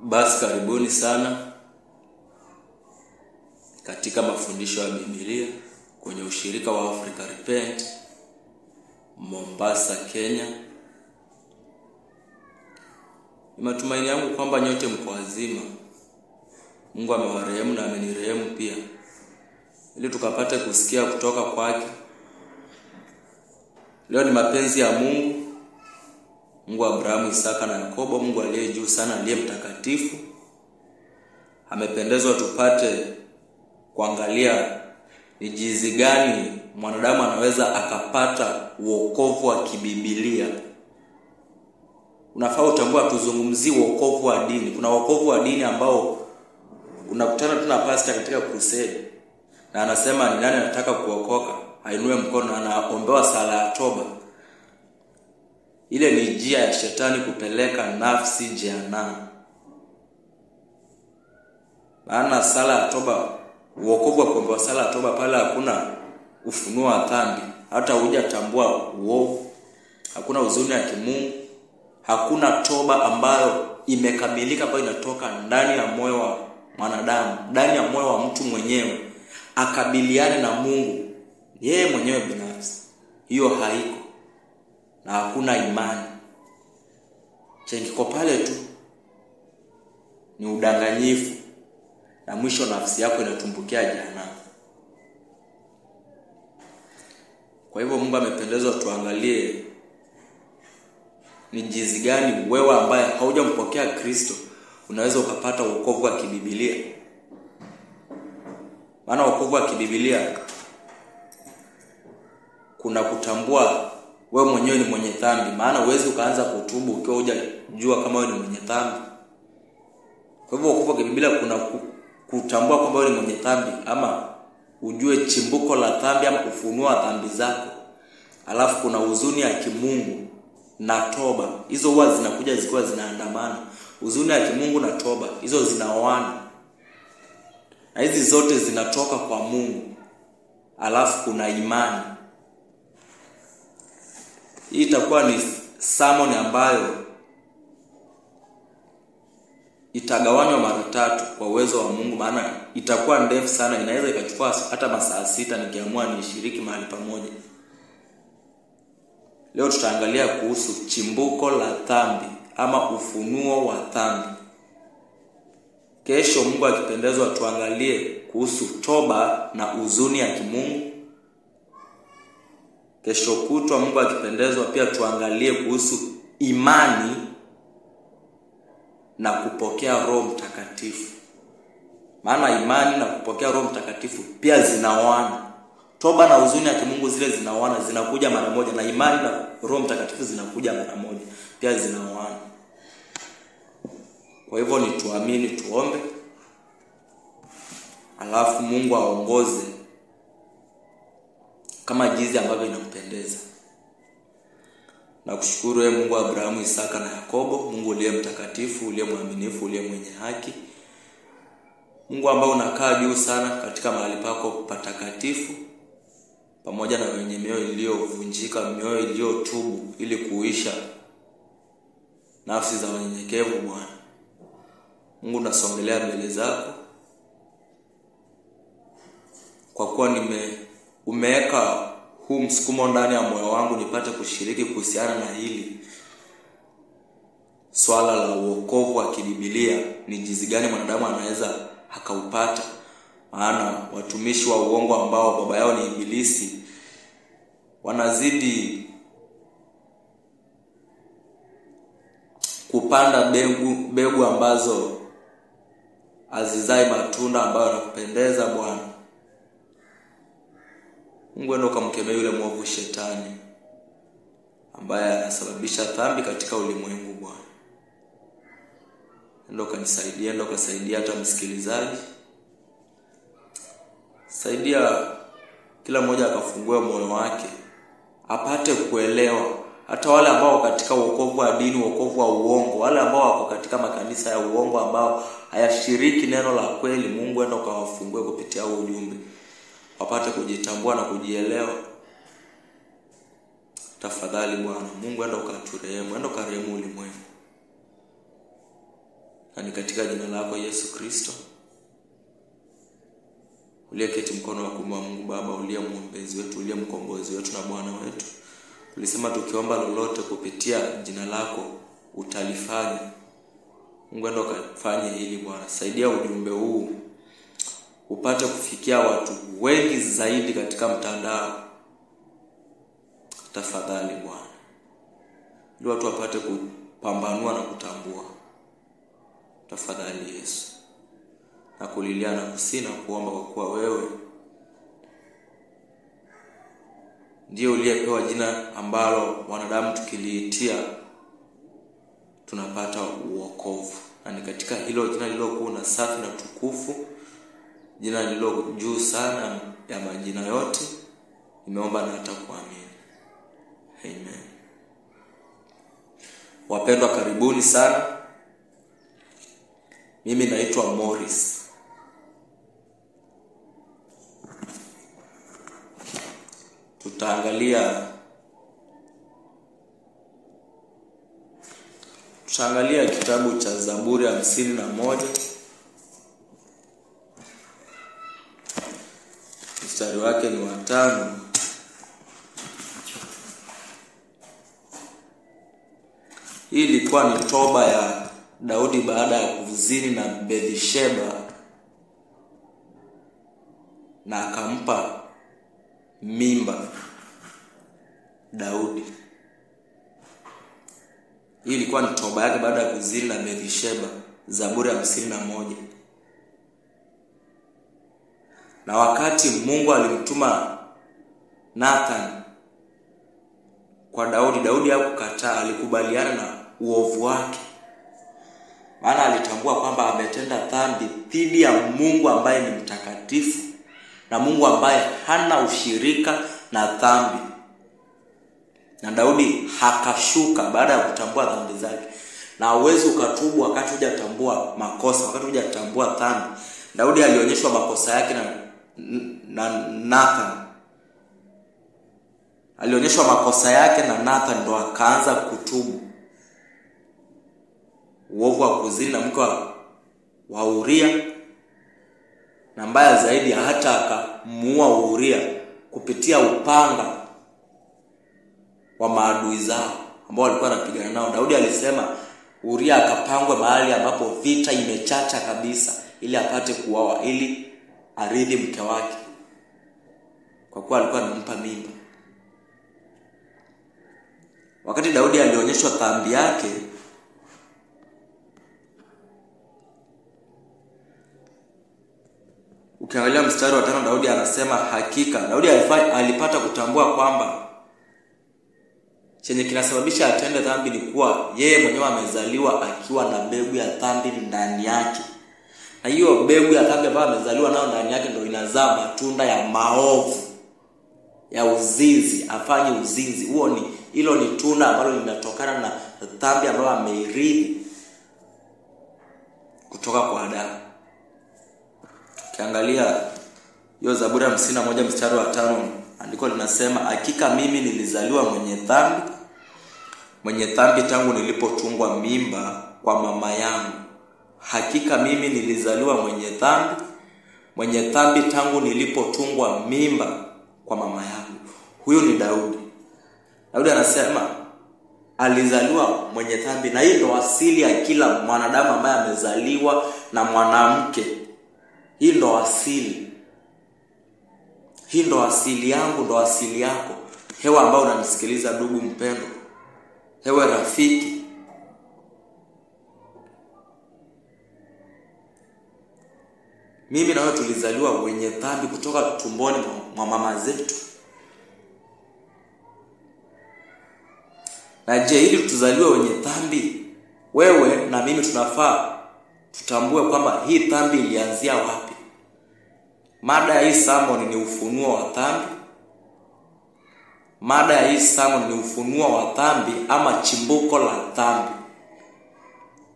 Basi karibuni sana katika mafundisho ya Biblia kwenye ushirika wa Africa Repent Mombasa, Kenya. Ni matumaini yangu kwamba nyote mko wazima. Mungu amewarehemu na amenirehemu pia, ili tukapate kusikia kutoka kwake. Leo ni mapenzi ya Mungu, Mungu wa Abrahamu, Isaka na Yakobo, Mungu aliye juu sana, aliye mtakatifu. Amependezwa tupate kuangalia ni jinsi gani mwanadamu anaweza akapata wokovu wa kibibilia. Unafaa utambue tuzungumzie wokovu wa dini. Kuna wokovu wa dini ambao unakutana tu na pastor katika crusade na anasema ni nani anataka kuokoka, ainue mkono na anaombewa sala ya toba. Ile ni njia ya shetani kupeleka nafsi jehanamu. Maana sala ya toba, wokovu wa kuombewa sala ya toba, pale hakuna ufunuo wa dhambi, hata hujatambua uovu, hakuna huzuni ya kimungu, hakuna toba ambayo imekamilika ambayo inatoka ndani ya moyo wa mwanadamu, ndani ya moyo wa mtu mwenyewe akabiliane na Mungu yeye mwenyewe binafsi. Hiyo haiko na hakuna imani. Chengiko pale tu ni udanganyifu, na mwisho nafsi yako inatumbukia jehanamu. Kwa hivyo Mungu amependezwa tuangalie ni jinsi gani wewe ambaye haujampokea Kristo unaweza ukapata wokovu wa kibibilia. Maana wokovu wa kibibilia kuna kutambua wewe mwenyewe ni mwenye dhambi. Maana huwezi ukaanza kutubu ukiwa hujajua kama wewe ni mwenye dhambi. Kwa hivyo wokovu wa kibibilia kuna kutambua kwamba wewe ni mwenye dhambi, ama ujue chimbuko la dhambi ama ufunuo wa dhambi zako. Alafu kuna huzuni ya kimungu na toba. Hizo huwa zinakuja zikiwa zinaandamana. Huzuni ya kimungu na toba, hizo zinaoana. Na hizi zote zinatoka kwa Mungu. Alafu kuna imani. Hii itakuwa ni sermon ambayo itagawanywa mara 3 kwa uwezo wa Mungu, maana itakuwa ndefu sana. Inaweza ikachukua hata masaa 6 nikiamua nishiriki mahali pamoja. Leo tutaangalia kuhusu chimbuko la dhambi ama ufunuo wa dhambi. Kesho Mungu akipendezwa tuangalie kuhusu toba na huzuni ya kimungu. Kesho kutwa Mungu akipendezwa pia tuangalie kuhusu imani na kupokea Roho Mtakatifu. Maana imani na kupokea Roho Mtakatifu pia zinaoana. Toba na huzuni ya kimungu zile zinaoana, zinakuja mara moja, na imani na Roho Mtakatifu zinakuja mara moja, pia zinaoana. Kwa hivyo ni tuamini, tuombe, alafu Mungu aongoze kama jinsi ambavyo inampendeza. Na kushukuru wewe Mungu wa Abrahamu, Isaka na Yakobo, Mungu uliye mtakatifu, uliye mwaminifu, uliye mwenye haki. Mungu ambaye unakaa juu sana katika mahali pako patakatifu, pamoja na wenye mioyo iliyovunjika, mioyo iliyotubu ili kuisha nafsi za wanyenyekevu. Bwana Mungu, nasongelea mbele zako kwa kuwa umeweka huu msukumo ndani ya moyo wangu nipate kushiriki kuhusiana na hili swala la wokovu wa kibibilia. Ni jinsi gani mwanadamu anaweza akaupata? Maana watumishi wa uongo ambao baba yao ni ibilisi wanazidi kupanda mbegu ambazo hazizai matunda ambayo yanakupendeza. Bwana Mungu, enda ukamkemea yule mwovu shetani ambaye anasababisha dhambi katika ulimwengu. Bwana enda ukanisaidia, enda ukasaidia hata msikilizaji. Saidia kila mmoja akafungue moyo wake apate kuelewa. Hata wale ambao katika wokovu wa dini, wokovu wa uongo, wale ambao wako katika makanisa ya uongo ambao hayashiriki neno la kweli, Mungu enda ukawafungue kupitia ujumbe, wapate kujitambua na kujielewa. Tafadhali Bwana Mungu, enda ukaturehemu, enda ukarehemu ulimwengu. na ni katika jina lako Yesu Kristo uliyeketi mkono wa kuume wa Mungu Baba, uliye mwombezi wetu, uliye mkombozi wetu na Bwana wetu. Ulisema tukiomba lolote kupitia jina lako utalifanya. Mungu ndo kafanye hili Bwana. Saidia ujumbe huu upate kufikia watu wengi zaidi katika mtandao. Tafadhali Bwana. Ili watu wapate kupambanua na kutambua. Tafadhali Yesu. Na kulilia na kusina kuomba kwa kuwa wewe ndiye uliyepewa jina ambalo wanadamu tukiliitia tunapata uokovu. Na ni katika hilo jina lililokuwa na safi na tukufu, jina lililo juu sana ya majina yote, nimeomba na hata kuamini. Amen. Wapendwa, karibuni sana. Mimi naitwa Morris. Tutaangalia kitabu cha Zaburi 51 mstari wake ni 5. Hii ilikuwa ni toba ya Daudi baada ya kuzini na Bathsheba na akampa mimba Daudi. Hii ilikuwa ni toba yake baada ya kuzini na Bathsheba, Zaburi 51. Na wakati Mungu alimtuma Nathan kwa Daudi, Daudi hakukataa, alikubaliana na uovu wake. Maana alitambua kwamba ametenda dhambi dhidi ya Mungu ambaye ni mtakatifu na Mungu ambaye hana ushirika na dhambi. Na Daudi hakashuka baada ya kutambua dhambi zake. Na uwezo ukatubu wakati hujatambua makosa, wakati hujatambua dhambi. Daudi alionyeshwa makosa yake na Nathan. Alionyeshwa makosa yake na Nathan, ndo akaanza kutubu uovu wa kuzini na mke wa Uria, na mbaya zaidi hata akamuua Uria kupitia upanga wa maadui zao ambao walikuwa wanapigana nao. Daudi alisema Uria akapangwe mahali ambapo vita imechacha kabisa ili apate kuoa, ili aridhi mke wake, kwa kuwa alikuwa anampa mimba. Wakati Daudi alionyeshwa dhambi yake, ukiangalia mstari wa 5, Daudi anasema hakika Daudi alipata kutambua kwamba chenye kinasababisha atende dhambi ni kuwa yeye mwenyewe amezaliwa akiwa na mbegu ya dhambi ndani yake. Na hiyo mbegu ya dhambi ambayo amezaliwa nayo ndani yake ndio inazaa matunda ya maovu, ya uzinzi, afanye uzinzi. Hilo ni tunda ambalo linatokana na dhambi ambayo ameirithi kutoka kwa Adamu. Ukiangalia hiyo Zaburi 51 mstari wa 5, andiko linasema hakika mimi nilizaliwa mwenye dhambi tangu nilipotungwa mimba kwa mama yangu. Hakika mimi nilizaliwa mwenye dhambi tangu nilipotungwa mimba kwa mama yangu. Huyo ni Daudi. Daudi anasema alizaliwa mwenye dhambi, na hii ndo asili ya kila mwanadamu ambaye amezaliwa na mwanamke. Hii ndo asili. Hii ndo asili yangu, ndo asili yako. Hewa ambao unanisikiliza ndugu mpendo, hewe rafiki. Mimi na wewe tulizaliwa wenye dhambi kutoka tumboni mwa mama zetu. Na je, ili tuzaliwe wenye dhambi, wewe na mimi tunafaa tutambue kwamba hii dhambi ilianzia wapi. Mada ya hii sermon ni ufunuo wa dhambi. Mada ya hii sermon ni ufunuo wa dhambi ama chimbuko la dhambi.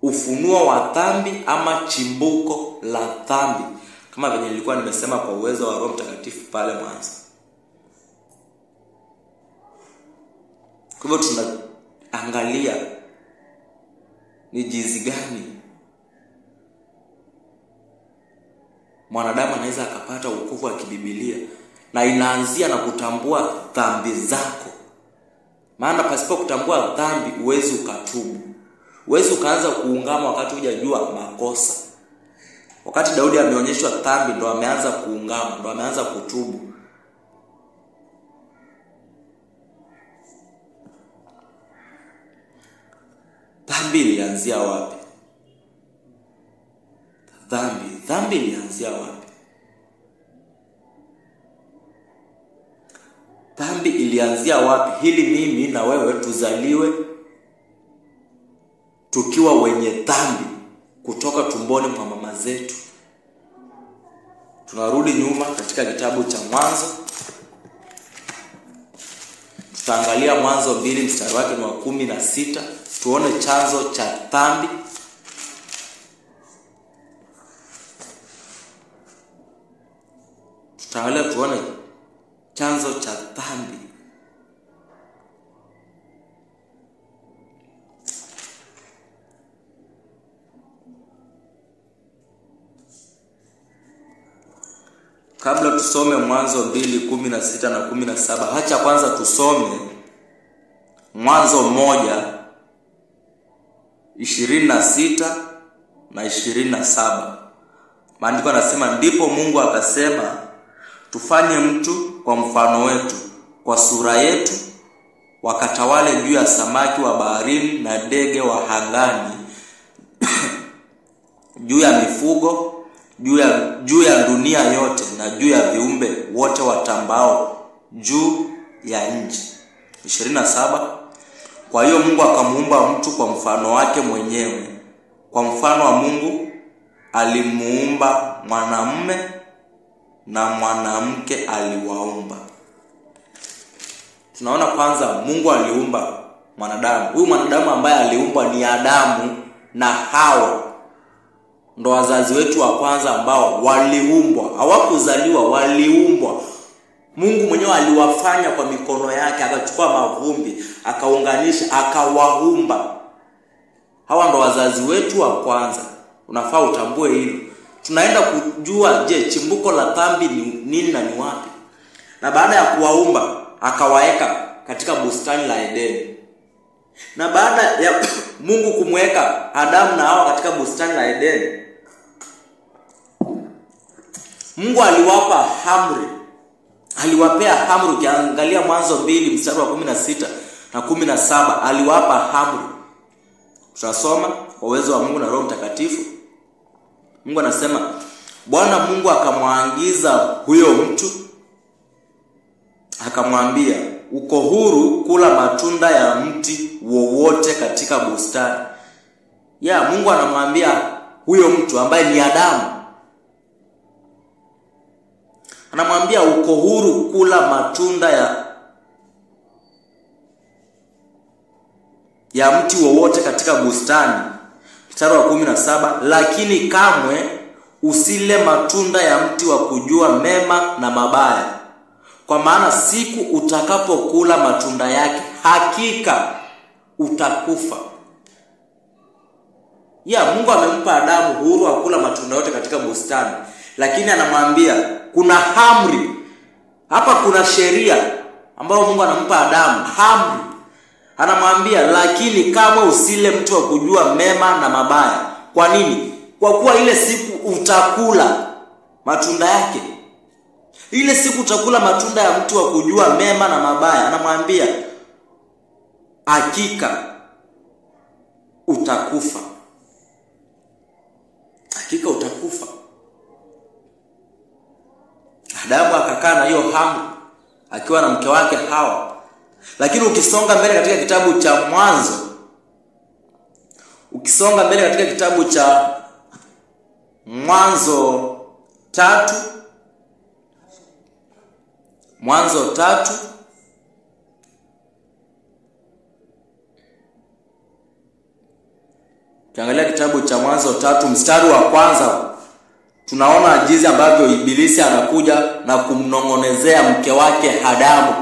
Ufunuo wa dhambi ama chimbuko la dhambi, kama vile nilikuwa nimesema kwa uwezo wa Roho Mtakatifu pale mwanzo. Kwa hivyo tunaangalia ni jinsi gani mwanadamu anaweza akapata wokovu wa kibibilia, na inaanzia na kutambua dhambi zako. Maana pasipo kutambua dhambi huwezi ukatubu. Huwezi ukaanza kuungama wakati hujajua makosa. Wakati Daudi ameonyeshwa dhambi ndo ameanza kuungama, ndo ameanza kutubu. Dhambi ilianzia wapi? Dhambi ilianzia wapi? Dhambi ilianzia wapi? Hili mimi na wewe tuzaliwe tukiwa wenye dhambi kutoka tumboni mwa mama zetu. Tunarudi nyuma katika kitabu cha Mwanzo. Tutaangalia Mwanzo 2 mstari wake ni wa 16, tuone chanzo cha dhambi. Tutaangalia tuone chanzo cha dhambi. Kabla tusome Mwanzo 2:16 na 17, hacha kwanza tusome Mwanzo 1:26 na 27. Maandiko yanasema, ndipo Mungu akasema, tufanye mtu kwa mfano wetu, kwa sura yetu, wakatawale juu ya samaki wa baharini na ndege wa angani, juu ya mifugo, juu ya dunia yote, na juu ya viumbe wote watambao juu ya nchi. 27. Kwa hiyo Mungu akamuumba mtu kwa mfano wake mwenyewe, kwa mfano wa Mungu alimuumba, mwanamume na mwanamke aliwaumba. Tunaona kwanza Mungu aliumba mwanadamu. Huyu mwanadamu ambaye aliumbwa ni Adamu na Hawa. Ndo wazazi wetu wa kwanza ambao waliumbwa. Hawakuzaliwa, waliumbwa. Mungu mwenyewe aliwafanya kwa mikono yake, akachukua mavumbi, akaunganisha, akawaumba. Hawa ndo wazazi wetu wa kwanza. Unafaa utambue hilo. Tunaenda kujua, je, chimbuko la dhambi ni nini na ni wapi? Na baada ya kuwaumba, akawaeka katika bustani la Edeni. Na baada ya Mungu kumweka Adamu na Hawa katika bustani la Edeni, Mungu aliwapa amri. Aliwapea amri. Ukiangalia Mwanzo 2 mstari wa 16 na 17, aliwapa amri. Tutasoma kwa uwezo wa Mungu na Roho Mtakatifu. Mungu anasema, Bwana Mungu akamwaagiza huyo mtu, akamwambia, uko huru kula matunda ya mti wowote katika bustani. Mungu anamwambia huyo mtu ambaye ni Adamu, anamwambia uko huru kula matunda ya mti wowote katika bustani. Mstari wa 17, lakini kamwe usile matunda ya mti wa kujua mema na mabaya, kwa maana siku utakapokula matunda yake hakika utakufa. Mungu amempa Adamu huru wa kula matunda yote katika bustani, lakini anamwambia kuna amri. Hapa kuna sheria ambayo Mungu anampa Adamu, amri. Anamwambia lakini kama usile mti wa kujua mema na mabaya. Kwa nini? Kwa kuwa ile siku utakula matunda yake. Ile siku utakula matunda ya mti wa kujua mema na mabaya. Anamwambia hakika utakufa. Hakika utakufa. Adamu akakaa na hiyo amri akiwa na mke wake Hawa. Lakini ukisonga mbele katika kitabu cha Mwanzo, ukisonga mbele katika kitabu cha Mwanzo 3, ukiangalia kitabu cha Mwanzo 3 mstari wa kwanza, tunaona jinsi ambavyo Ibilisi anakuja na kumnong'onezea mke wake Adamu,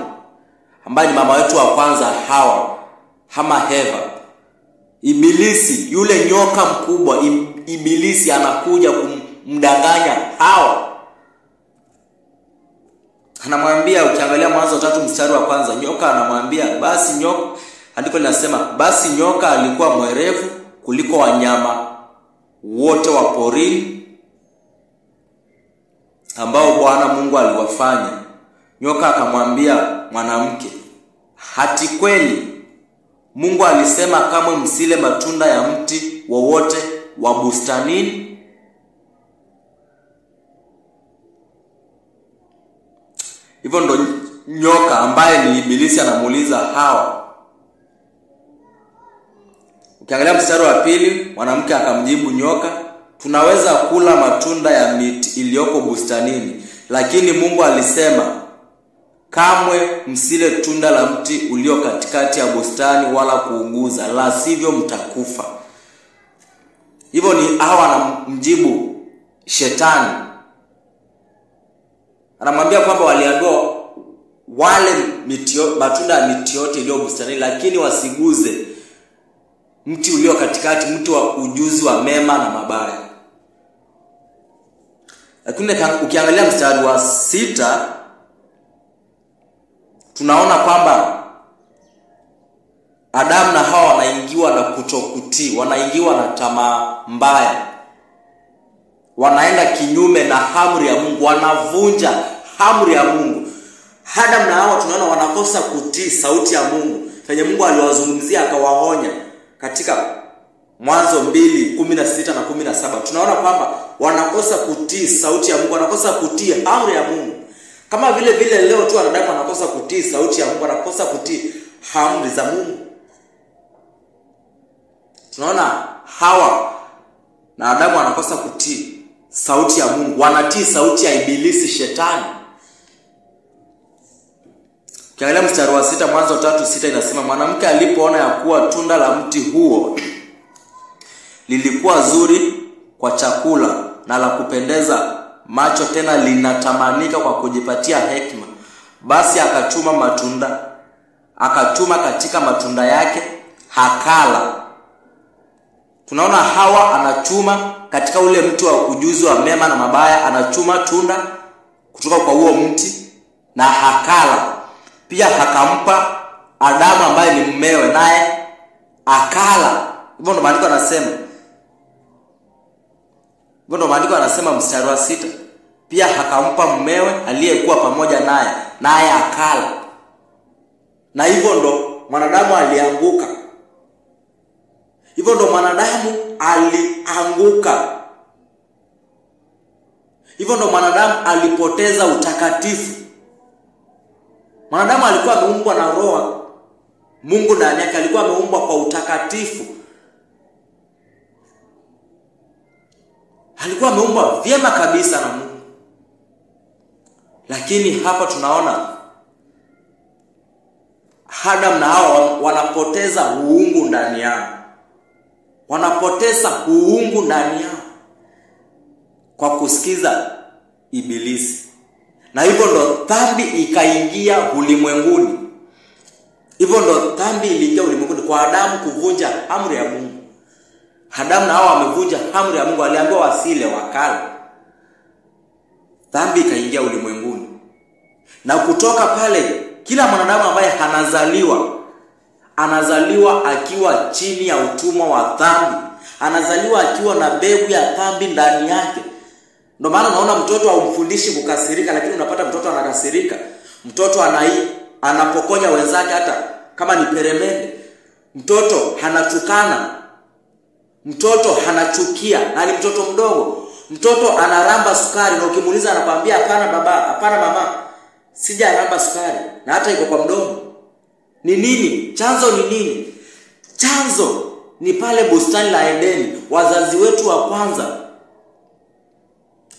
ambaye ni mama wetu wa kwanza Hawa, ama Eva. Ibilisi, yule nyoka mkubwa, Ibilisi anakuja kumdanganya Hawa. Anamwambia, ukiangalia Mwanzo 3 mstari wa kwanza, nyoka anamwambia, basi nyoka, andiko linasema, basi nyoka alikuwa mwerevu kuliko wanyama wote wa porini ambao Bwana Mungu aliwafanya. Nyoka akamwambia mwanamke, hati kweli Mungu alisema kamwe msile matunda ya mti wowote wa bustanini? Hivyo ndo nyoka ambaye ni ibilisi anamuuliza Hawa. Ukiangalia mstari wa pili, mwanamke akamjibu nyoka, tunaweza kula matunda ya miti iliyoko bustanini, lakini Mungu alisema kamwe msile tunda la mti ulio katikati ya bustani wala kuunguza, la sivyo mtakufa. Hivyo ni Hawa anamjibu shetani. Anamwambia kwamba waliambiwa wale matunda ya miti yote iliyo bustanini, lakini wasiguze mti ulio katikati, mti wa ujuzi wa mema na mabaya. Lakini ukiangalia mstari wa 6, tunaona kwamba Adamu na Hawa wanaingiwa na kutokutii, wanaingiwa na tamaa mbaya. Wanaenda kinyume na amri ya Mungu, wanavunja amri ya Mungu. Adamu na Hawa tunaona wanakosa kutii sauti ya Mungu. Penye Mungu aliwazungumzia akawaonya katika Mwanzo 2:16 na 17. Tunaona kwamba wanakosa kutii sauti ya Mungu, wanakosa kutii amri ya Mungu. Kama vile leo tu wanadamu wanakosa kutii sauti ya Mungu, wanakosa kutii amri za Mungu. Tunaona Hawa na Adamu wanakosa kutii sauti ya Mungu, wanatii sauti ya ibilisi shetani. Ukiangalia mstari wa 6, Mwanzo 3:6 inasema, mwanamke alipoona ya kuwa tunda la mti huo lilikuwa zuri kwa chakula na la kupendeza macho, tena linatamanika kwa kujipatia hekima, basi akachuma katika matunda yake hakala. Tunaona Hawa anachuma katika ule mti wa ujuzi wa mema na mabaya, anachuma tunda kutoka kwa huo mti na hakala. Pia hakampa Adamu ambaye ni mmewe, naye akala. Hivyo ndo maandiko anasema mstari wa 6, pia hakampa mmewe aliyekuwa pamoja naye akala. Na hivyo ndo mwanadamu alianguka. Hivyo ndo mwanadamu alianguka. Hivyo ndo mwanadamu alipoteza utakatifu. Mwanadamu alikuwa ameumbwa na roho Mungu ndani yake, alikuwa ameumbwa kwa utakatifu. Alikuwa ameumbwa vyema kabisa na Mungu. Lakini hapa tunaona Adamu na Hawa wanapoteza uungu ndani yao. Wanapoteza uungu ndani yao kwa kusikiza ibilisi. Na hivyo ndo dhambi ikaingia ulimwenguni. Hivyo ndo dhambi iliingia ulimwenguni kwa Adamu kuvunja amri ya Mungu. Adamu na Hawa wamevunja amri ya Mungu, aliambiwa wasile, wakala. Dhambi ikaingia ulimwenguni. Na kutoka pale kila mwanadamu ambaye anazaliwa akiwa chini ya utumwa wa dhambi. Anazaliwa akiwa na mbegu ya dhambi ndani yake. Ndio maana unaona mtoto haumfundishi kukasirika, lakini unapata mtoto anakasirika. Mtoto anapokonya wenzake hata kama ni peremende. Mtoto anatukana. Mtoto anachukia, na ni mtoto mdogo. Mtoto anaramba sukari na ukimuuliza anakuambia hapana baba, hapana mama, sijaramba sukari, na hata iko kwa mdomo. Ni nini? Chanzo ni nini? Chanzo ni pale bustani la Edeni. Wazazi wetu wa kwanza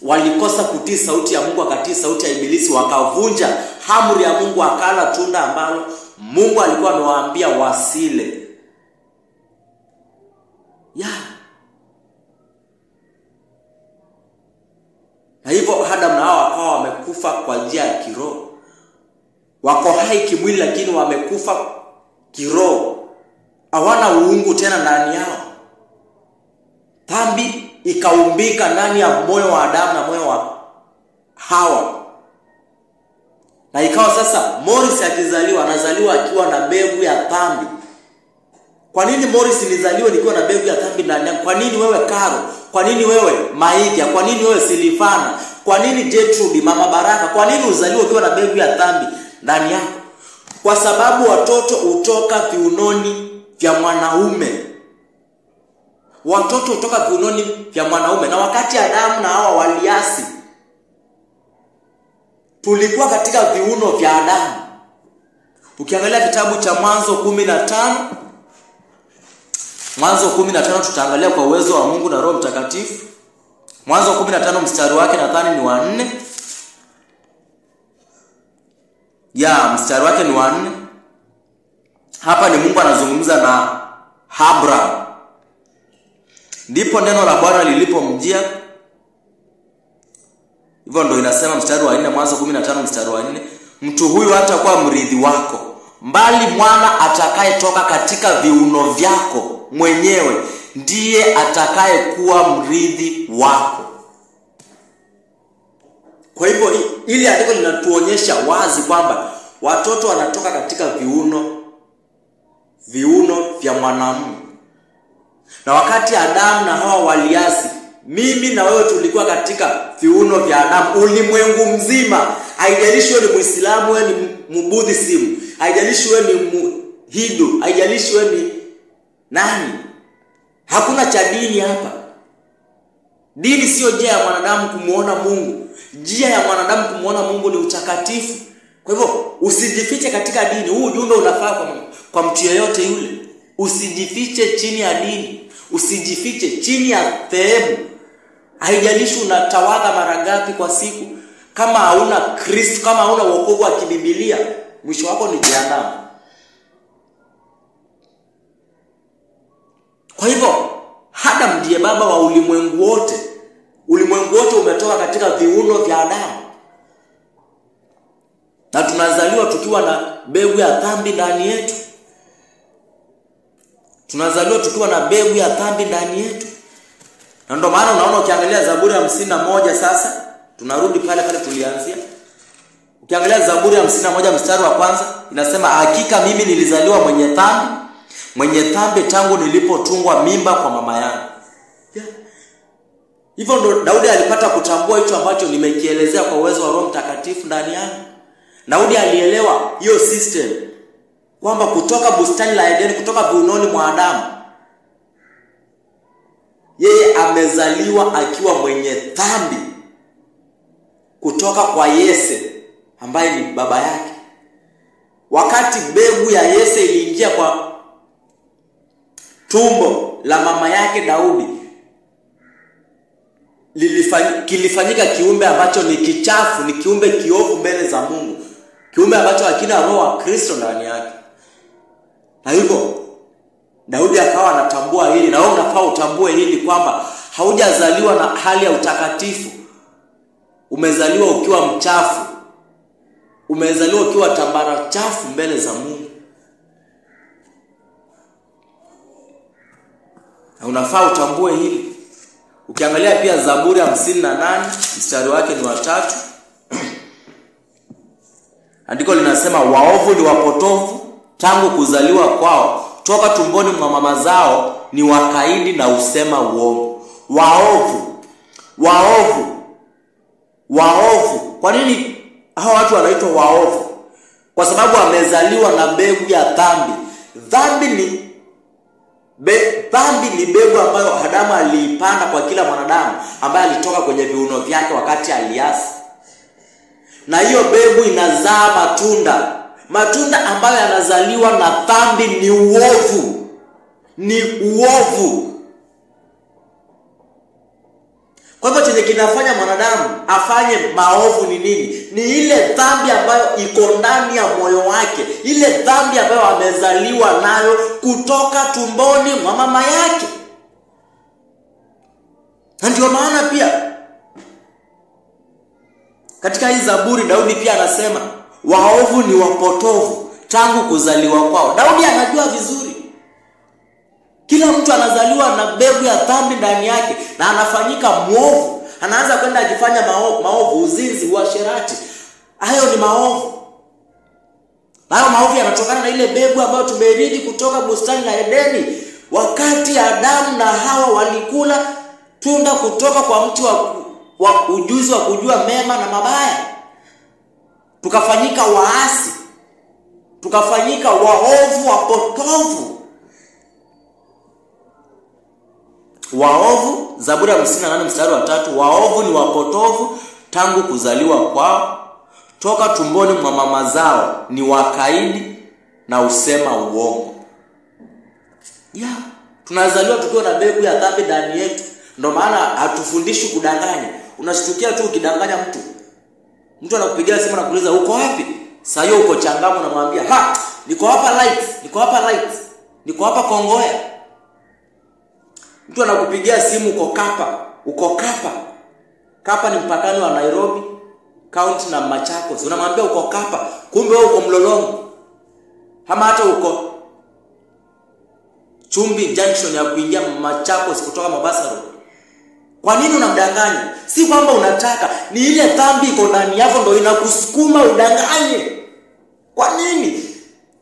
walikosa kutii sauti ya Mungu, wakatii sauti ya ibilisi, wakavunja amri ya Mungu, akala tunda ambalo Mungu alikuwa amewaambia wasile. Na hivyo Adamu na Hawa wakawa wamekufa kwa njia ya kiroho. Wako hai kimwili lakini wamekufa kiroho. Hawana uungu tena ndani yao. Dhambi ikaumbika ndani ya moyo wa Adamu na moyo wa Hawa. Na ikawa sasa Morris akizaliwa anazaliwa akiwa na mbegu ya dhambi. Kwa nini Morris nizaliwe nikiwa na mbegu ya dhambi ndani yangu? Kwa nini wewe Karo? Kwa nini wewe Maidia? Kwa nini wewe Silifana? Kwa nini Gertrude, Mama Baraka? Kwa nini uzaliwe ukiwa na mbegu ya dhambi ndani yako? Kwa sababu watoto hutoka viunoni vya mwanaume. Watoto hutoka viunoni vya mwanaume. Na wakati Adamu na Hawa waliasi, tulikuwa katika viuno vya Adamu. Ukiangalia kitabu cha Mwanzo 15, Mwanzo 15 tutaangalia kwa uwezo wa Mungu na Roho Mtakatifu. Mwanzo 15 mstari wake nadhani ni wa 4. Mstari wake ni wa 4. Hapa ni Mungu anazungumza na Abraham. Ndipo neno la Bwana lilipomjia. Hivyo ndio inasema mstari wa 4, Mwanzo 15 mstari wa 4. Mtu huyu hatakuwa mrithi wako, mbali mwana atakayetoka katika viuno vyako mwenyewe ndiye atakayekuwa mrithi wako. Kwa hivyo ili andiko linatuonyesha wazi kwamba watoto wanatoka katika viuno vya mwanamume. Na wakati Adamu na Hawa waliasi, mimi na wewe tulikuwa katika viuno vya Adamu. Ulimwengu mzima, haijalishi wewe ni Muislamu, wewe ni Mbuddhism, haijalishi wewe ni Hindu, haijalishi wewe ni nani. Hakuna cha dini hapa. Dini sio njia ya mwanadamu kumuona Mungu. Njia ya mwanadamu kumuona Mungu ni utakatifu. Kwa hivyo usijifiche katika dini. Huu ujumbe unafaa kwa mtu yeyote yule. Usijifiche chini ya dini. Usijifiche chini ya dhehebu. Haijalishi unatawadha mara ngapi kwa siku, kama hauna Kristo, kama hauna wokovu wa kibibilia, mwisho wako ni jehanamu. Kwa hivyo Adam ndiye baba wa ulimwengu wote. Ulimwengu wote umetoka katika viuno vya Adamu. Na tunazaliwa tukiwa na mbegu ya dhambi ndani yetu. Tunazaliwa tukiwa na mbegu ya dhambi ndani yetu. Na ndio maana unaona ukiangalia Zaburi ya 51 sasa, tunarudi pale tulianzia. Ukiangalia Zaburi ya 51 mstari wa 1 inasema, hakika mimi nilizaliwa mwenye dhambi tangu nilipotungwa mimba kwa mama yangu. Hivyo ndo Daudi alipata kutambua hicho ambacho nimekielezea kwa uwezo wa Roho Mtakatifu ndani yake. Daudi alielewa hiyo system kwamba kutoka bustani la Edeni, kutoka viunoni mwa Adamu, yeye amezaliwa akiwa mwenye dhambi kutoka kwa Yese ambaye ni baba yake. Wakati mbegu ya Yese iliingia kwa tumbo la mama yake Daudi, kilifanyika kiumbe ambacho ni kichafu, ni kiumbe kiovu mbele za Mungu, kiumbe ambacho hakina roho wa Kristo ndani yake. Na hivyo Daudi akawa anatambua hili, na wewe unafaa utambue hili kwamba haujazaliwa na hali ya utakatifu. Umezaliwa ukiwa mchafu. Umezaliwa ukiwa tambara chafu mbele za Mungu. Na unafaa utambue hili. Ukiangalia pia Zaburi ya 58 mstari wake ni wa 3. Andiko linasema, waovu ni wapotovu tangu kuzaliwa kwao, toka tumboni mwa mama zao ni wakaidi na usema uongo. Waovu. Kwa nini hao watu wanaitwa waovu? Kwa sababu wamezaliwa na mbegu ya dhambi. Dhambi ni mbegu ambayo Adamu aliipanda kwa kila mwanadamu ambaye alitoka kwenye viuno vyake wakati aliasi. Na hiyo mbegu inazaa matunda. Matunda ambayo yanazaliwa na dhambi ni uovu. Ni uovu. Kwa hivyo chenye kinafanya mwanadamu afanye maovu ni nini? Ni ile dhambi ambayo iko ndani ya moyo wake. Ile dhambi ambayo amezaliwa nayo kutoka tumboni mwa mama yake. Na ndio maana pia katika hii Zaburi Daudi pia anasema, waovu ni wapotovu tangu kuzaliwa kwao. Daudi anajua vizuri. Kila mtu anazaliwa na mbegu ya dhambi ndani yake na anafanyika mwovu. Anaanza kwenda akifanya maovu, uzinzi, uasherati. Hayo ni maovu. Hayo maovu yanatokana na ile mbegu ambayo tumeridi kutoka bustani la Edeni, wakati Adamu na Hawa walikula tunda kutoka kwa mti wa ujuzi wa kujua mema na mabaya. Tukafanyika waasi, tukafanyika waovu, wapotovu. Waovu, Zaburi ya 58 mstari wa 3, waovu ni wapotovu tangu kuzaliwa kwao, toka tumboni mwa mama zao ni wakaidi na usema uongo. Tunazaliwa tukiwa na mbegu ya dhambi ndani yetu. Ndio maana hatufundishi kudanganya. Unashtukia tu ukidanganya mtu. Mtu anakupigia simu na kuuliza uko wapi? Sasa hiyo uko Changamwe, unamwambia niko hapa light. Niko hapa Kongoya. Mtu anakupigia simu uko Kapa. Kapa ni mpakani wa Nairobi County na Machakos. Unamwambia uko Kapa, kumbe wewe uko Mlolongo. Ama hata uko Chumbi Junction ya kuingia Machakos kutoka Mombasa Road. Kwa nini unamdanganya? Si kwamba unataka, ni ile dhambi iko ndani yako ndio inakusukuma udanganye. Kwa nini?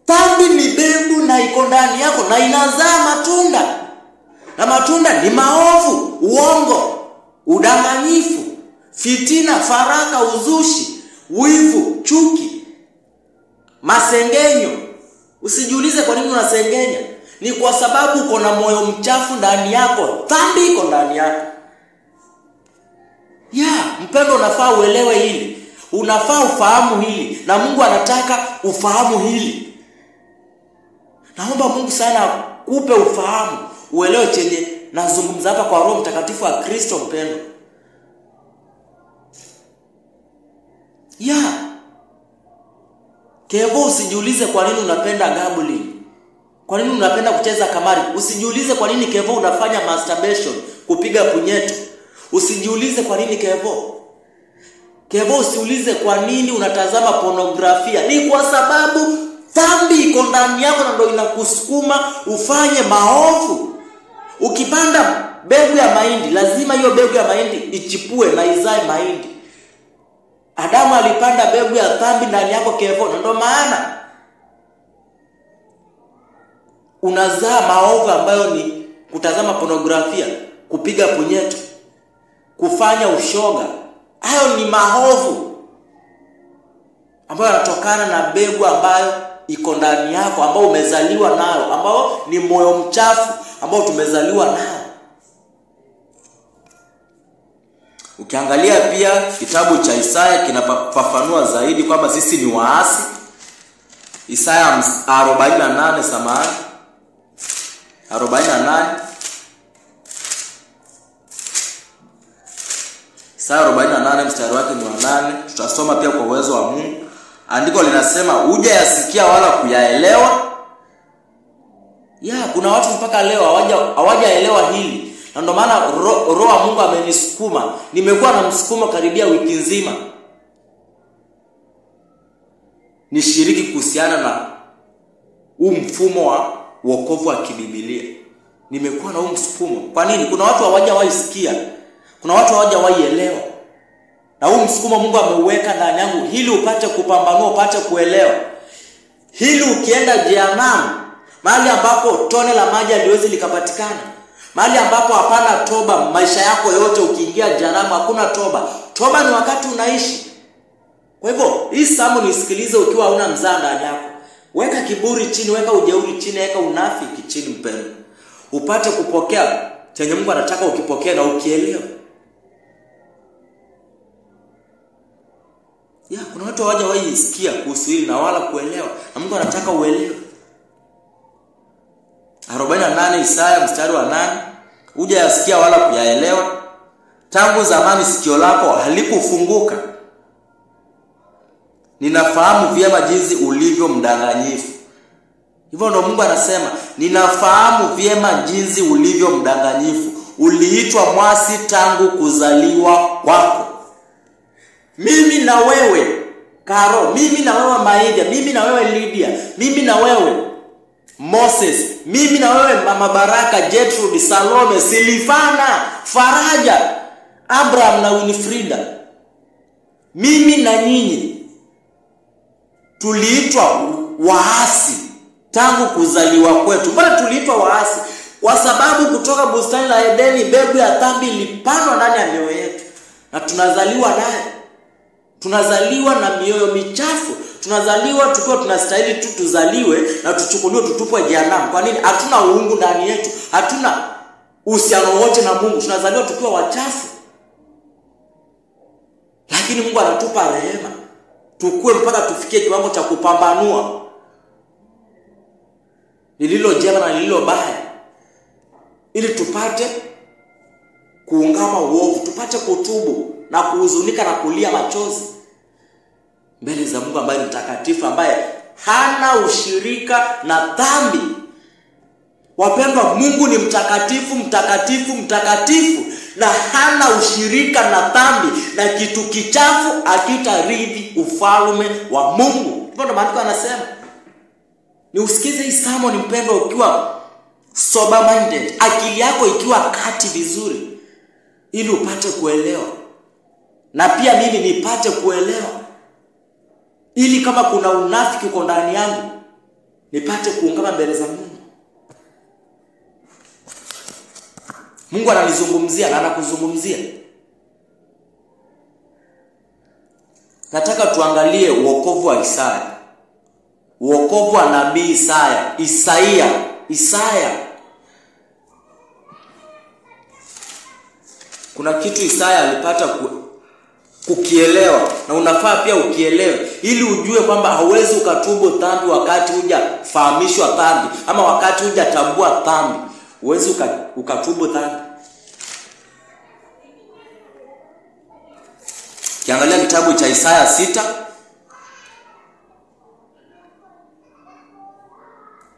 Dhambi ni mbegu na iko ndani yako na inazaa matunda. Na matunda ni maovu, uongo, udanganyifu, fitina, faraka, uzushi, wivu, chuki, masengenyo. Usijiulize kwa nini unasengenya. Ni kwa sababu uko na moyo mchafu ndani yako. Dhambi iko ndani yako. Mpendo, unafaa uelewe hili. Unafaa ufahamu hili. Na Mungu anataka ufahamu hili. Naomba Mungu sana kupe ufahamu. Uelewe chenye nazungumza hapa kwa Roho Mtakatifu wa Kristo mpendo. Kevo, usijiulize kwa nini unapenda gambling. Kwa nini unapenda kucheza kamari? Usijiulize kwa nini Kevo unafanya masturbation, kupiga punyeto. Usijiulize kwa nini Kevo. Kevo, usiulize kwa nini unatazama pornografia. Ni kwa sababu dhambi iko ndani yako na ndio inakusukuma ufanye maovu. Ukipanda mbegu ya mahindi, lazima hiyo mbegu ya mahindi ichipue na izae mahindi. Adamu alipanda mbegu ya dhambi ndani yako Kevo, na ndio maana unazaa maovu ambayo ni kutazama pornografia, kupiga punyeto, kufanya ushoga. Hayo ni maovu ambayo yanatokana na mbegu ambayo iko ndani yako, ambao umezaliwa nayo, ambao ni moyo mchafu ambao tumezaliwa nao. Ukiangalia pia kitabu cha Isaya kinafafanua zaidi kwamba sisi ni waasi. Isaya 48 samahani. 48. Isaya 48 mstari wake ni wa 8. Tutasoma pia kwa uwezo wa Mungu. Andiko linasema hujayasikia wala kuyaelewa. Kuna watu mpaka leo hawajaelewa hili. Na ndio maana roho wa Mungu amenisukuma. Nimekuwa na msukumo karibia wiki nzima nishiriki kuhusiana na mfumo wa wokovu wa kibiblia. Nimekuwa na msukumo. Kwa nini? Kuna watu hawajawahi sikia. Kuna watu hawajawahi elewa. Na msukumo Mungu ameuweka ndani yangu ili upate kupambanua, upate kuelewa. Ili ukienda jehanamu, mahali ambapo tone la maji haliwezi likapatikana, mahali ambapo hapana toba, maisha yako yote ukiingia jehanamu hakuna toba. Toba ni wakati unaishi. Kwa hivyo, hii samu nisikilize ukiwa huna mzaa ndani yako. Weka kiburi chini, weka ujeuri chini, weka unafiki chini mpendo. Upate kupokea chenye Mungu anataka ukipokea na ukielewa. Kuna watu hawajawahi sikia kuhusu hili na wala kuelewa. Na Mungu anataka uelewe. 48 Isaya mstari wa 8. Hujayasikia wala kuyaelewa. Tangu zamani sikio lako halikufunguka. Ninafahamu vyema jinsi ulivyo mdanganyifu. Hivyo ndo Mungu anasema, ninafahamu vyema jinsi ulivyo mdanganyifu. Uliitwa mwasi tangu kuzaliwa kwako. Mimi na wewe Karo, mimi na wewe Maida, mimi na wewe Lydia, mimi na wewe Moses, mimi na wewe Mama Baraka, Gertrude, Salome, Silvana, Faraja, Abraham na Winifrida. Mimi na nyinyi tuliitwa waasi tangu kuzaliwa kwetu. Mbona tuliitwa waasi? Kwa sababu kutoka bustani la Edeni mbegu ya dhambi ilipandwa ndani ya mioyo yetu, na tunazaliwa naye. Tunazaliwa na mioyo michafu. Tunazaliwa tukiwa tunastahili tu tuzaliwe na tuchukuliwe tutupwe jehanamu. Kwa nini? Hatuna uungu ndani yetu. Hatuna uhusiano wote na Mungu. Tunazaliwa tukiwa wachafu. Lakini Mungu anatupa rehema. Tukue mpaka tufikie kiwango cha kupambanua lililo jema na lililo baya, ili tupate kuungama uovu, tupate kutubu na kuhuzunika na kulia machozi mbele za Mungu ambaye ni mtakatifu, ambaye hana ushirika na dhambi. Wapendwa, Mungu ni mtakatifu, mtakatifu, mtakatifu, na hana ushirika na dhambi, na kitu kichafu hakitarithi ufalme wa Mungu. Ndio maandiko yanasema. Ni usikize hii sermon mpendwa, ukiwa sober minded, akili yako ikiwa kati vizuri, ili upate kuelewa, na pia mimi nipate kuelewa, ili kama kuna unafiki uko ndani yangu nipate kuungama mbele za Mungu. Mungu ananizungumzia na anakuzungumzia. Nataka tuangalie wokovu wa Isaya. Wokovu wa nabii Isaya. Kuna kitu Isaya alipata kukielewa, na unafaa pia ukielewe, ili ujue kwamba hauwezi ukatubu dhambi wakati hujafahamishwa dhambi, ama wakati hujatambua dhambi. Huwezi ukatubu dhambi. Kiangalia kitabu cha Isaya 6.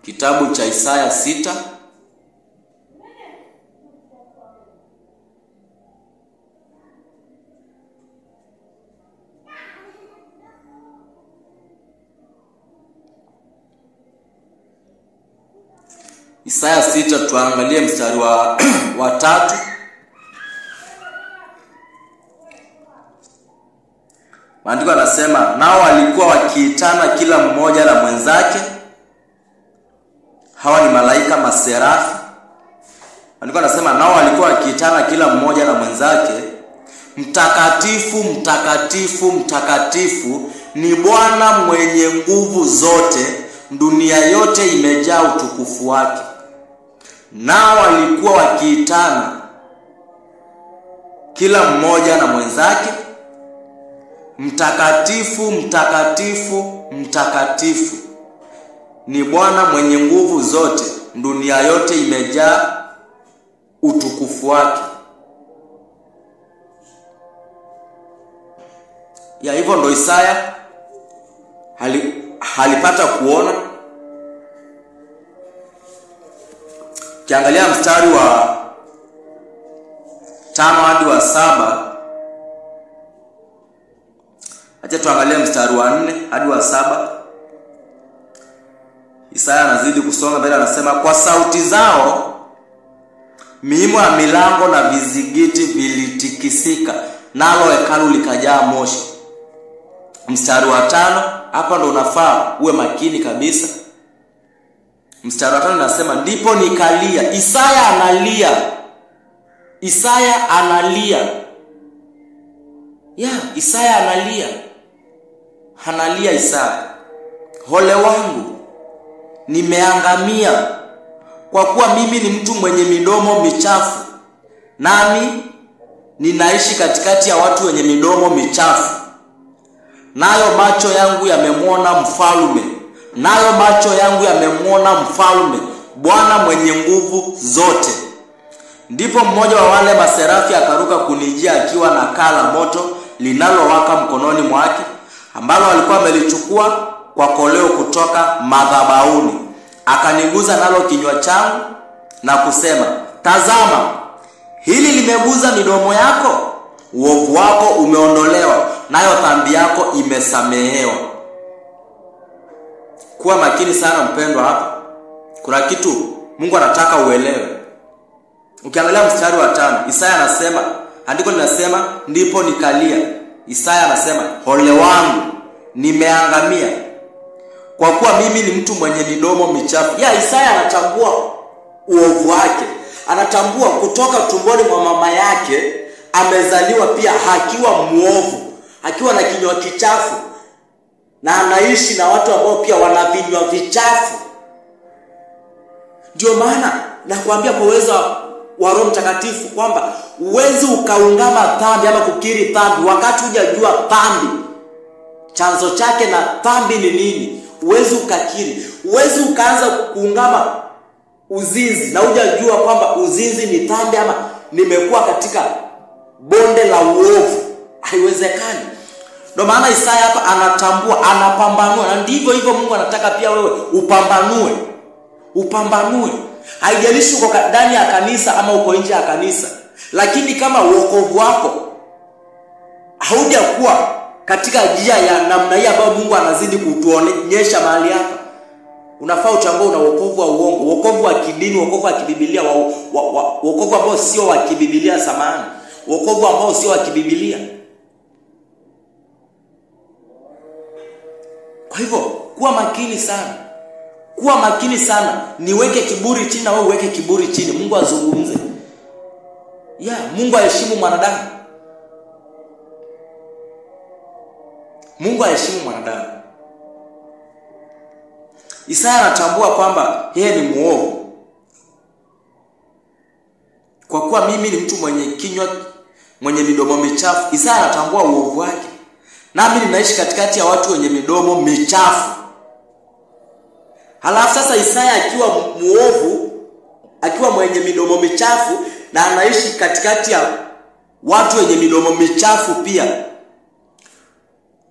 Kitabu cha Isaya 6. Isaya 6 tuangalie mstari wa 3. Maandiko yanasema, nao walikuwa wakiitana kila mmoja na mwenzake. Hawa ni malaika maserafi. Maandiko yanasema, nao walikuwa wakiitana kila mmoja na mwenzake, mtakatifu, mtakatifu, mtakatifu ni Bwana mwenye nguvu zote, dunia yote imejaa utukufu wake. Nao walikuwa wakiitana kila mmoja na mwenzake, mtakatifu, mtakatifu, mtakatifu ni Bwana mwenye nguvu zote, dunia yote imejaa utukufu wake. Ya hivyo ndo Isaya halipata kuona. Kiangalia mstari wa 5 hadi wa 7. Acha tuangalie mstari wa 4 hadi wa 7. Isaya anazidi kusonga mbele, anasema, kwa sauti zao miimo ya milango na vizigiti vilitikisika, nalo hekalu likajaa moshi. Mstari wa 5, hapa ndo unafaa uwe makini kabisa. Mstari wa 5 unasema, ndipo nikalia. Isaya analia. Isaya analia. Isaya analia. Analia Isaya, ole wangu, nimeangamia, kwa kuwa mimi ni mtu mwenye midomo michafu, nami ninaishi katikati ya watu wenye midomo michafu. Nayo macho yangu yamemwona mfalme, nayo macho yangu yamemwona mfalme, Bwana mwenye nguvu zote. Ndipo mmoja wa wale maserafi akaruka kunijia akiwa na kaa la moto linalowaka mkononi mwake, ambalo alikuwa amelichukua kwa koleo kutoka madhabahuni. Akaniguza nalo kinywa changu na kusema, tazama, hili limeguza midomo yako, uovu wako umeondolewa, nayo dhambi yako imesamehewa. Kuwa makini sana mpendwa hapa. Kuna kitu Mungu anataka uelewe. Ukiangalia mstari wa 5, Isaya anasema, andiko linasema, ndipo nikalia. Isaya anasema, ole wangu, nimeangamia, kwa kuwa mimi ni mtu mwenye midomo michafu. Isaya anatambua uovu wake. Anatambua kutoka tumboni mwa mama yake amezaliwa pia akiwa muovu, akiwa na kinywa kichafu, na anaishi na watu ambao pia wana vinywa vichafu. Ndio maana nakwambia kwa uwezo wa Roho Mtakatifu kwamba uwezi ukaungama dhambi ama kukiri dhambi wakati hujajua dhambi chanzo chake na dhambi ni nini. Uwezi ukakiri, uwezi ukaanza kuungama uzinzi na hujajua kwamba uzinzi ni dhambi ama nimekuwa katika bonde la uovu. Haiwezekani. Ndio maana Isaya hapa anatambua, anapambanua, na ndivyo hivyo Mungu anataka pia wewe upambanue. Haijalishi uko ndani ya kanisa ama uko nje ya kanisa, lakini kama wokovu wako haujakuwa katika njia ya namna hii ambayo Mungu anazidi kutuonyesha mahali hapa, unafaa utambue una wokovu wa uongo, wokovu wa kidini, wokovu wa kibibilia, wokovu ambao sio wa kibibilia, samahani, wokovu ambao sio wa kibibilia. Kwa hivyo kuwa makini sana. Kuwa makini sana. Niweke kiburi chini na wewe uweke kiburi chini. Mungu azungumze. Mungu aheshimu mwanadamu. Mungu aheshimu mwanadamu. Isaya anatambua kwamba yeye ni muovu. Kwa kuwa mimi ni mtu mwenye midomo michafu. Isaya anatambua uovu wake. Nami ninaishi katikati ya watu wenye midomo michafu. Halafu sasa Isaya akiwa muovu, akiwa mwenye midomo michafu na anaishi katikati ya watu wenye midomo michafu pia,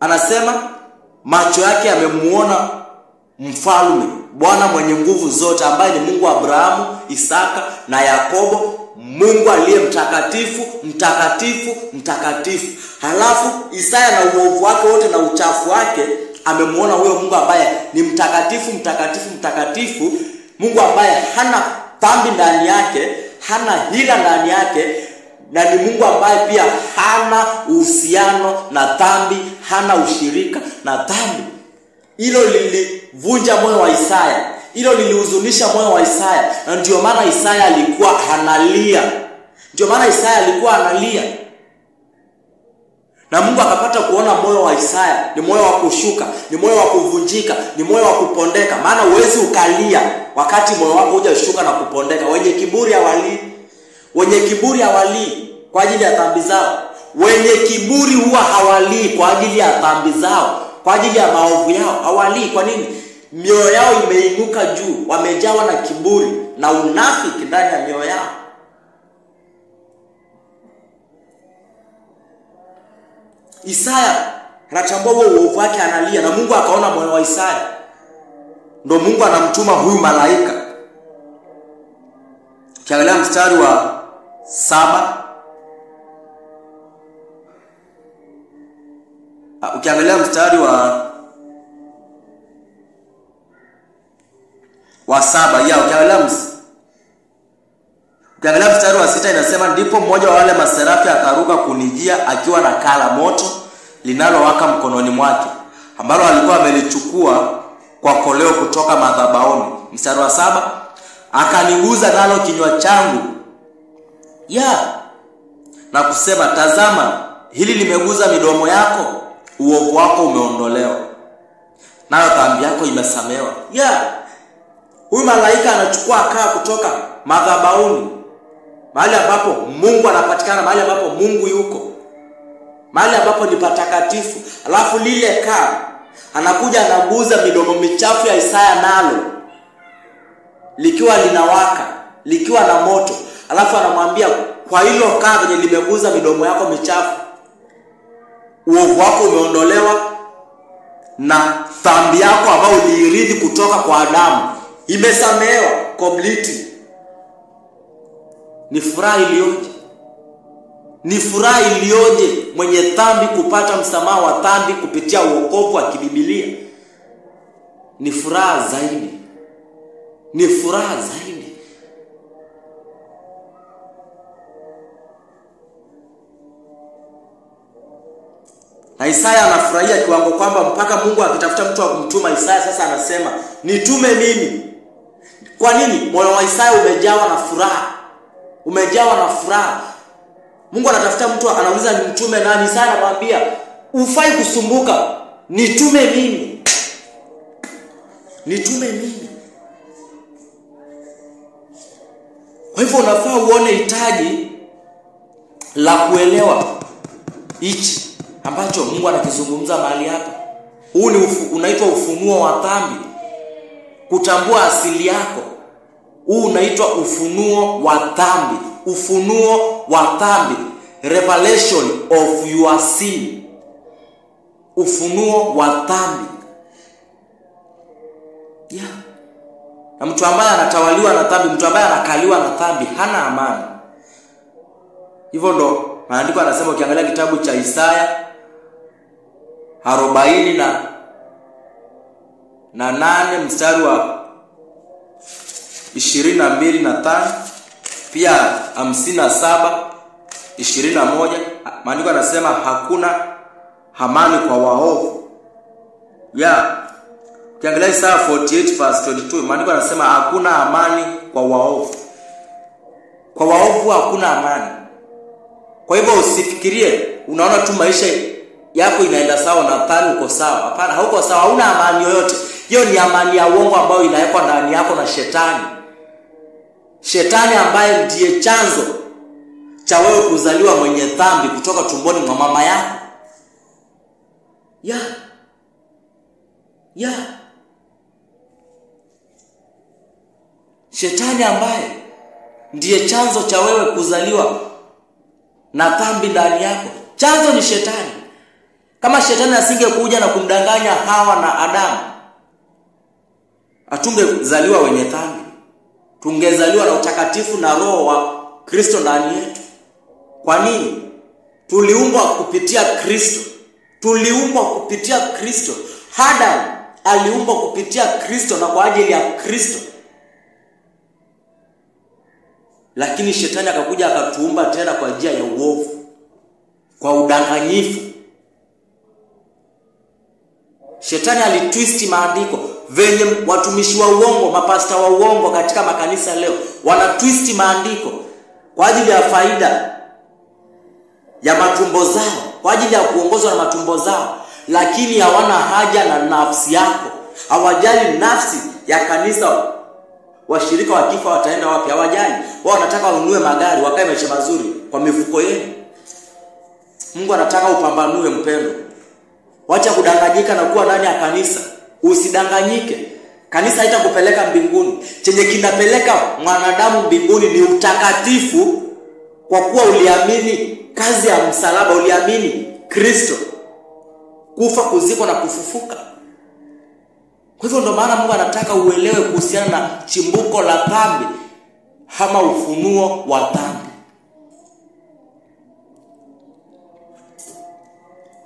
anasema macho yake yamemuona mfalme, Bwana mwenye nguvu zote, ambaye ni Mungu wa Abrahamu, Isaka na Yakobo, Mungu aliye mtakatifu, mtakatifu, mtakatifu. Halafu Isaya na uovu wake wote na uchafu wake amemuona huyo Mungu ambaye ni mtakatifu, mtakatifu, mtakatifu, Mungu ambaye hana dhambi ndani yake, hana hila ndani yake, na ni Mungu ambaye pia hana uhusiano na dhambi, hana ushirika na dhambi. Hilo lilivunja moyo wa Isaya, hilo lilihuzunisha moyo wa Isaya, na ndio maana Isaya alikuwa analia. Na Mungu akapata kuona moyo wa Isaya ni moyo wa kushuka, ni moyo wa kuvunjika, ni moyo wa kupondeka. Maana huwezi ukalia wakati moyo wako hujashuka na kupondeka. Wenye kiburi hawalii kwa ajili ya dhambi zao. Wenye kiburi huwa hawalii kwa ajili ya dhambi zao, kwa ajili ya maovu yao. Hawalii. Kwa nini? Mioyo yao imeinuka juu, wamejawa na kiburi na unafiki ndani ya mioyo yao. Isaya anatambua uovu wake, analia, na Mungu akaona moyo wa Isaya. Ndio Mungu anamtuma huyu malaika. Ukiangalia mstari wa 7, ukiangalia mstari wa 7, ukiangalia mstari wa 6 inasema, ndipo mmoja wa wale maserafi akaruka kunijia akiwa na kaa la moto linalowaka mkononi mwake, ambalo alikuwa amelichukua kwa koleo kutoka madhabahuni. Mstari wa 7, akaniguza nalo kinywa changu na kusema, tazama, hili limeguza midomo yako, uovu wako umeondolewa, nayo dhambi yako imesamehewa. Huyu malaika anachukua kaa kutoka madhabahuni, mahali ambapo Mungu anapatikana, mahali ambapo Mungu yuko, mahali ambapo ni patakatifu. Alafu lile kaa anakuja anaguza midomo michafu ya Isaya, nalo likiwa linawaka, likiwa na moto. Alafu anamwambia, kwa hilo kaa venye limeguza midomo yako michafu, uovu wako umeondolewa, na dhambi yako ambayo uliirithi kutoka kwa Adamu imesamehewa completely. Ni furaha iliyoje! Ni furaha iliyoje mwenye dhambi kupata msamaha wa dhambi kupitia wokovu wa kibibilia. Ni furaha zaidi. Ni furaha zaidi. Na Isaya anafurahia kiwango kwamba mpaka Mungu akitafuta mtu wa kumtuma, Isaya sasa anasema, "Nitume mimi." Kwa nini? Moyo wa Isaya umejawa na furaha. Umejawa na furaha. Mungu anatafuta mtu, anauliza nimtume nani? Isaya anamwambia, "Ufai kusumbuka. Nitume mimi." Nitume mimi. Kwa hivyo unafaa uone hitaji la kuelewa hichi ambacho Mungu anakizungumza mahali hapa. Huu ni unaitwa ufunuo wa dhambi. Kutambua asili yako. Huu unaitwa ufunuo wa dhambi. Ufunuo wa dhambi. Revelation of your sin. Ufunuo wa dhambi. Yeah. Na mtu ambaye anatawaliwa na dhambi, mtu ambaye anakaliwa na dhambi hana amani. Hivyo ndo maandiko yanasema, ukiangalia kitabu cha Isaya 48 mstari wa 22 na 5, pia 57:21, maandiko yanasema hakuna amani kwa waovu. Ukiangalia Isaya 48:22, maandiko yanasema hakuna amani kwa waovu. Kwa waovu hakuna amani. Kwa hivyo usifikirie unaona tu maisha yako inaenda sawa na dhani uko sawa. Hapana, hauko sawa, hauna amani yoyote. Hiyo ni amani ya uongo ambayo inawekwa ndani yako na shetani. Shetani ambaye ndiye chanzo cha wewe kuzaliwa mwenye dhambi kutoka tumboni mwa mama yako. Shetani ambaye ndiye chanzo cha wewe kuzaliwa na dhambi ndani yako. Chanzo ni shetani. Kama shetani asingekuja na kumdanganya Hawa na Adamu, hatungezaliwa wenye dhambi. Tungezaliwa na utakatifu na roho wa Kristo ndani yetu. Kwa nini? Tuliumbwa kupitia Kristo. Tuliumbwa kupitia Kristo. Adam aliumbwa kupitia Kristo na kwa ajili ya Kristo. Lakini shetani akakuja akatuumba tena kwa njia ya uovu, kwa udanganyifu. Shetani alitwist maandiko. Venye watumishi wa uongo, mapasta wa uongo katika makanisa leo wanatwist maandiko kwa ajili ya faida ya matumbo zao, kwa ajili ya kuongozwa na matumbo zao, lakini hawana haja na nafsi yako. Hawajali nafsi ya kanisa. Washirika wakifa wataenda wapi? Hawajali. Wao wanataka wanunue magari, wakae maisha mazuri kwa mifuko yenu. Mungu anataka upambanue mpendo. Wacha kudanganyika na kuwa ndani ya kanisa. Usidanganyike. Kanisa haitakupeleka mbinguni. Chenye kinapeleka mwanadamu mbinguni ni utakatifu, kwa kuwa uliamini kazi ya msalaba, uliamini Kristo kufa, kuzikwa na kufufuka. Kwa hivyo ndio maana Mungu anataka uelewe kuhusiana na chimbuko la dhambi ama ufunuo wa dhambi.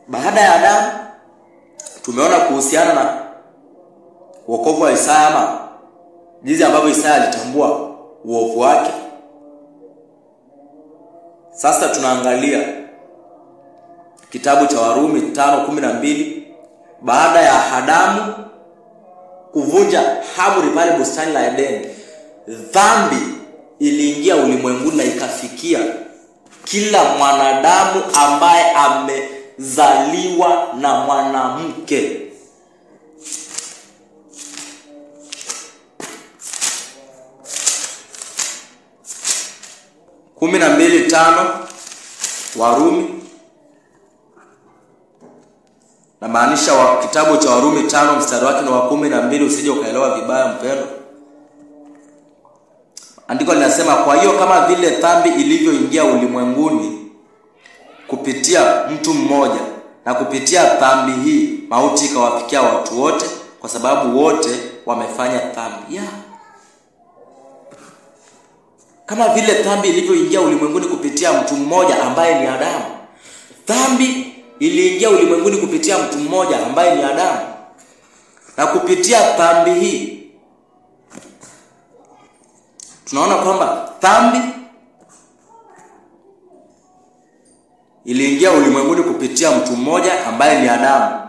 Baada ya Adamu tumeona kuhusiana na wokovu wa Isaya, ama jinsi ambavyo Isaya alitambua uovu wake. Sasa tunaangalia kitabu cha Warumi 5:12. Baada ya Adamu kuvunja amri pale bustani la Edeni, dhambi iliingia ulimwenguni na ikafikia kila mwanadamu ambaye amezaliwa na mwanamke. Kumi na 2:5 Warumi. Na maanisha wa kitabu cha Warumi 5 mstari wake ni wa 12, usije ukaelewa vibaya mpendo. Andiko linasema, kwa hiyo kama vile dhambi ilivyoingia ulimwenguni kupitia mtu mmoja, na kupitia dhambi hii mauti ikawafikia watu wote, kwa sababu wote wamefanya dhambi. Kama vile dhambi ilivyoingia ulimwenguni kupitia mtu mmoja ambaye ni Adamu. Dhambi iliingia ulimwenguni kupitia mtu mmoja ambaye ni Adamu. Na kupitia dhambi hii tunaona kwamba dhambi iliingia ulimwenguni kupitia mtu mmoja ambaye ni Adamu.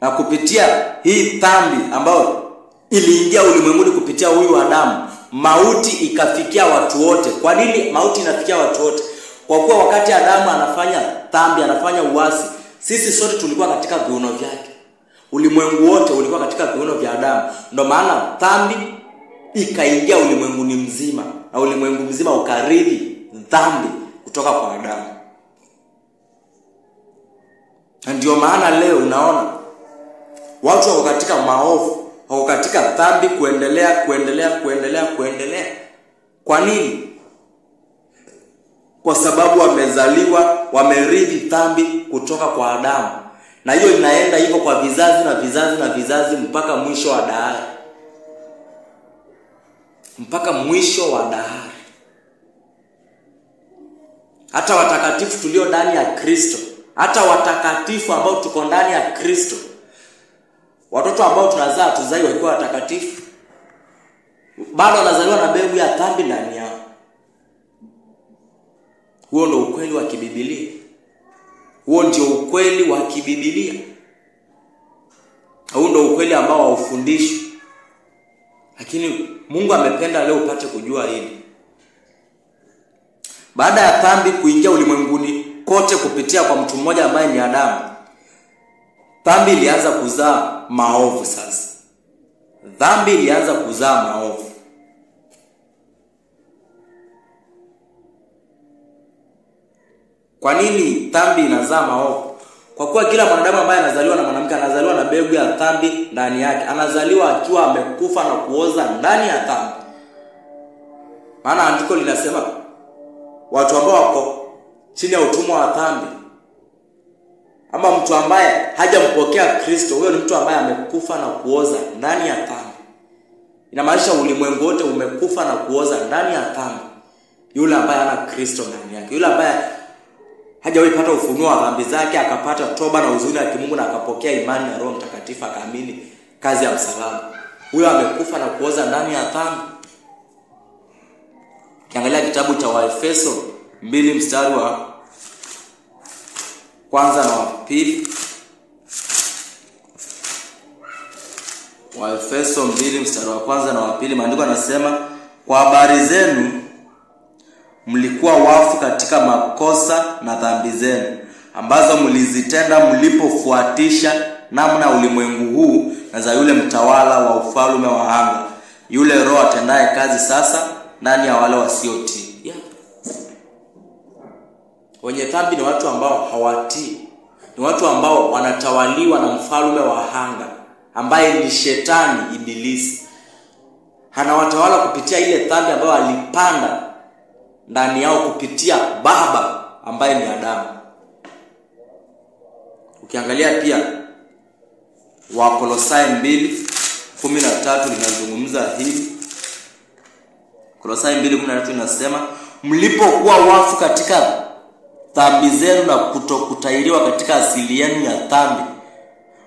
Na kupitia hii dhambi ambayo iliingia ulimwenguni kupitia huyu Adamu, mauti ikafikia watu wote. Kwa nini mauti inafikia watu wote? Kwa kuwa wakati Adamu anafanya dhambi, anafanya uasi, sisi sote tulikuwa katika viuno vyake. Ulimwengu wote ulikuwa katika viuno vya Adamu. Ndio maana dhambi ikaingia ulimwenguni mzima, na ulimwengu mzima ukarithi dhambi kutoka kwa Adamu. Na ndio maana leo unaona watu wako katika maovu, wako katika dhambi kuendelea. Kwa nini? Kwa sababu wamezaliwa, wamerithi dhambi kutoka kwa Adamu. Na hiyo inaenda hivyo kwa vizazi na vizazi na vizazi mpaka mwisho wa dahari. Mpaka mwisho wa dahari. Hata watakatifu tulio ndani ya Kristo, hata watakatifu ambao tuko ndani ya Kristo, watoto ambao tunazaa tuzai wakiwa watakatifu, bado wanazaliwa na mbegu ya dhambi ndani yao. Huo ndio ukweli wa kibibilia. Huo ndio ukweli wa kibibilia. Huo ndio ukweli ambao haufundishwi. Lakini Mungu amependa leo upate kujua hili. Baada ya dhambi kuingia ulimwenguni kote kupitia kwa mtu mmoja ambaye ni Adamu, dhambi ilianza kuzaa maovu sasa. Dhambi ilianza kuzaa maovu. Kwa nini dhambi inazaa maovu? Kwa kuwa kila mwanadamu ambaye anazaliwa na mwanamke anazaliwa na mbegu ya dhambi ndani yake. Anazaliwa akiwa amekufa na kuoza ndani ya dhambi. Maana andiko linasema watu ambao wako chini ya utumwa wa dhambi, ama mtu ambaye hajampokea Kristo, huyo ni mtu ambaye amekufa na kuoza ndani ya dhambi. Inamaanisha ulimwengu wote umekufa na kuoza ndani ya dhambi. Yule ambaye ana Kristo ndani yake, yule ambaye hajawahi pata ufunuo wa dhambi zake, akapata toba na huzuni ya kimungu na akapokea imani na Roho Mtakatifu, akaamini kazi ya msalaba, huyo amekufa na kuoza ndani ya dhambi. Kiangalia kitabu cha Waefeso 2 mstari wa kwanza na wa pili. Waefeso 2 mstari wa kwanza na wa pili, maandiko yanasema, kwa habari zenu mlikuwa wafu katika makosa na dhambi zenu ambazo mlizitenda mlipofuatisha namna ulimwengu huu na za yule mtawala wa ufalme wa anga, yule roho atendaye kazi sasa ndani ya wale wasiotii. Wenye dhambi ni watu ambao hawatii. Ni watu ambao wanatawaliwa na mfalme wa anga ambaye ni shetani, ibilisi. Anawatawala kupitia ile dhambi ambayo alipanda ndani yao kupitia baba ambaye ni Adamu. Ukiangalia pia Wakolosai 2:13 linazungumza hili. Kolosai 2:13 inasema, mlipokuwa wafu katika dhambi zenu na kutokutahiriwa katika asili yenu ya dhambi,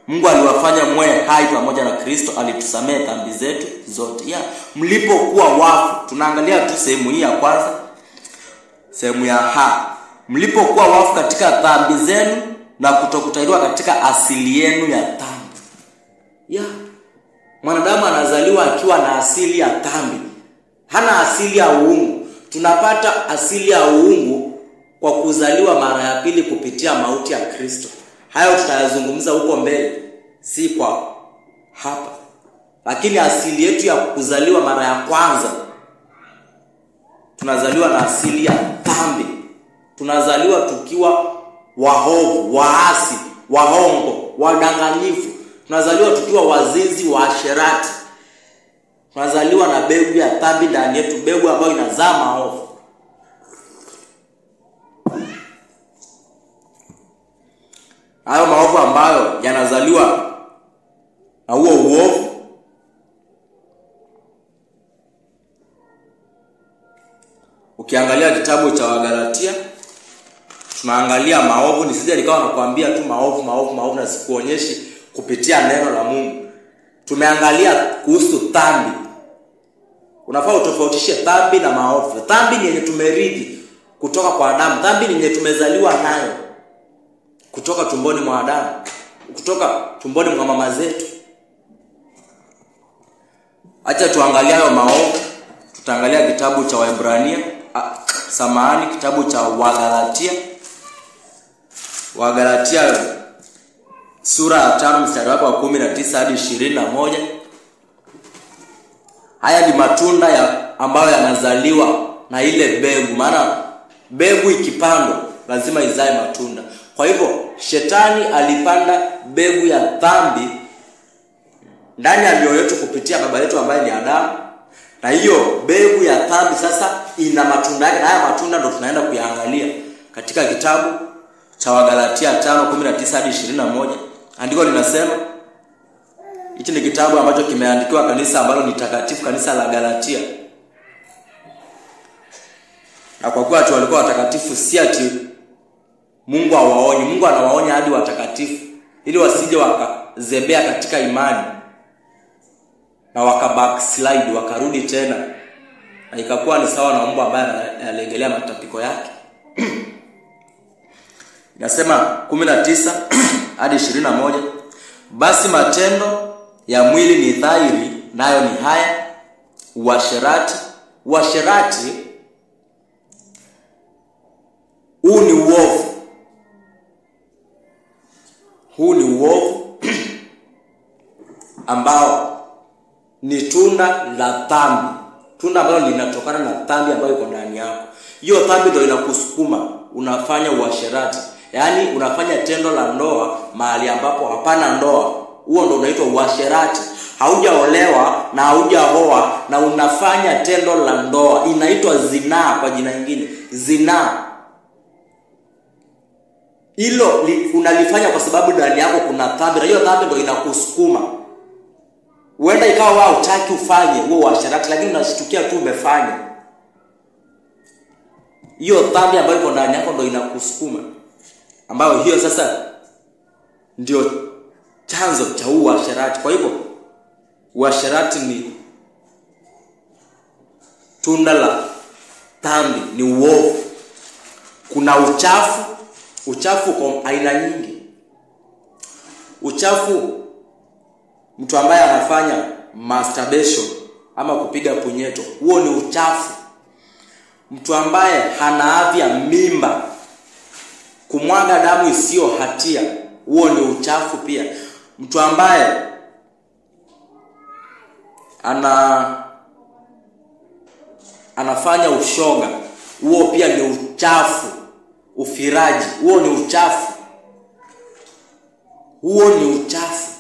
Mungu aliwafanya mwe hai pamoja na Kristo, alitusamehe dhambi zetu zote. Mlipokuwa wafu, tunaangalia tu sehemu hii ya kwanza, sehemu ya mlipokuwa wafu katika dhambi zenu na kutokutahiriwa katika asili yenu ya dhambi. Mwanadamu anazaliwa akiwa na asili ya dhambi. Hana asili ya uungu. Tunapata asili ya uungu kwa kuzaliwa mara ya pili kupitia mauti ya Kristo. Hayo tutayazungumza huko mbele, si kwa hapa. Lakini asili yetu ya kuzaliwa mara ya kwanza, tunazaliwa na asili ya dhambi. Tunazaliwa tukiwa waovu, waasi, waongo, wadanganyifu. Tunazaliwa tukiwa wazinzi, waasherati. Tunazaliwa na mbegu ya dhambi ndani yetu, mbegu ambayo inazaa maovu. Hayo maovu ambayo yanazaliwa na huo uovu, ukiangalia kitabu cha Wagalatia, tunaangalia maovu. Nisije nikawa nakwambia tu maovu na sikuonyeshi kupitia neno la Mungu. Tumeangalia kuhusu dhambi. Unafaa utofautishe dhambi na maovu. Dhambi ni yenye tumerithi kutoka kwa Adamu. Dhambi ni tumezaliwa nayo kutoka tumboni mwa Adamu, kutoka tumboni mwa mama zetu. Acha tuangalie hayo maovu. Tutaangalia kitabu cha Waebrania, kitabu cha Wagalatia sura ya 5 mstari wa 19 hadi 21. Haya ni matunda ambayo yanazaliwa na ile mbegu. Maana mbegu ikipandwa lazima izae matunda. Kwa hivyo shetani alipanda mbegu ya dhambi ndani ya mioyo yetu kupitia baba yetu ambaye ni Adamu. Na hiyo mbegu ya dhambi sasa ina matunda yake. Na haya matunda ndio tunaenda kuyaangalia katika kitabu cha Wagalatia 5:19 hadi 21. Andiko linasema, hichi ni kitabu ambacho kimeandikiwa kanisa ambalo ni takatifu, kanisa la Galatia. Na kwa kuwa watu walikuwa watakatifu, si ati Mungu hawaonyi. Mungu anawaonya hadi watakatifu ili wasije wakazembea katika imani na wakabackslide, wakarudi tena. Na ikakuwa ni sawa na mbwa ambaye analengelea matapiko yake. Nasema 19 hadi 21. Basi matendo ya mwili ni dhahiri, nayo ni haya: uasherati, huu ni uovu. Huu ni uovu ambao ni tunda la dhambi. Tunda ambalo linatokana na dhambi ambayo iko ndani yako. Hiyo dhambi ndio inakusukuma unafanya uasherati. Yaani unafanya tendo la ndoa mahali ambapo hapana ndoa. Huo ndio unaitwa uasherati. Haujaolewa na haujaoa na unafanya tendo la ndoa. Inaitwa zinaa kwa jina lingine. Zinaa. Hilo unalifanya kwa sababu ndani yako kuna dhambi. Na hiyo dhambi ndio inakusukuma. Huenda ikawa wewe hutaki ufanye huo uasherati, lakini unashtukia tu umefanya. Hiyo dhambi ambayo iko ndani yako ndio inakusukuma. Ambayo hiyo sasa ndio chanzo cha uasherati. Kwa hivyo uasherati ni tunda la dhambi, ni uovu. Kuna uchafu kwa aina nyingi. Uchafu, mtu ambaye anafanya masturbation ama kupiga punyeto, huo ni uchafu. Mtu ambaye hana afya, mimba, kumwaga damu isiyo hatia, huo ni uchafu pia. Mtu ambaye anafanya ushoga, huo pia ni uchafu. Ufiraji, huo ni uchafu. Huo ni uchafu.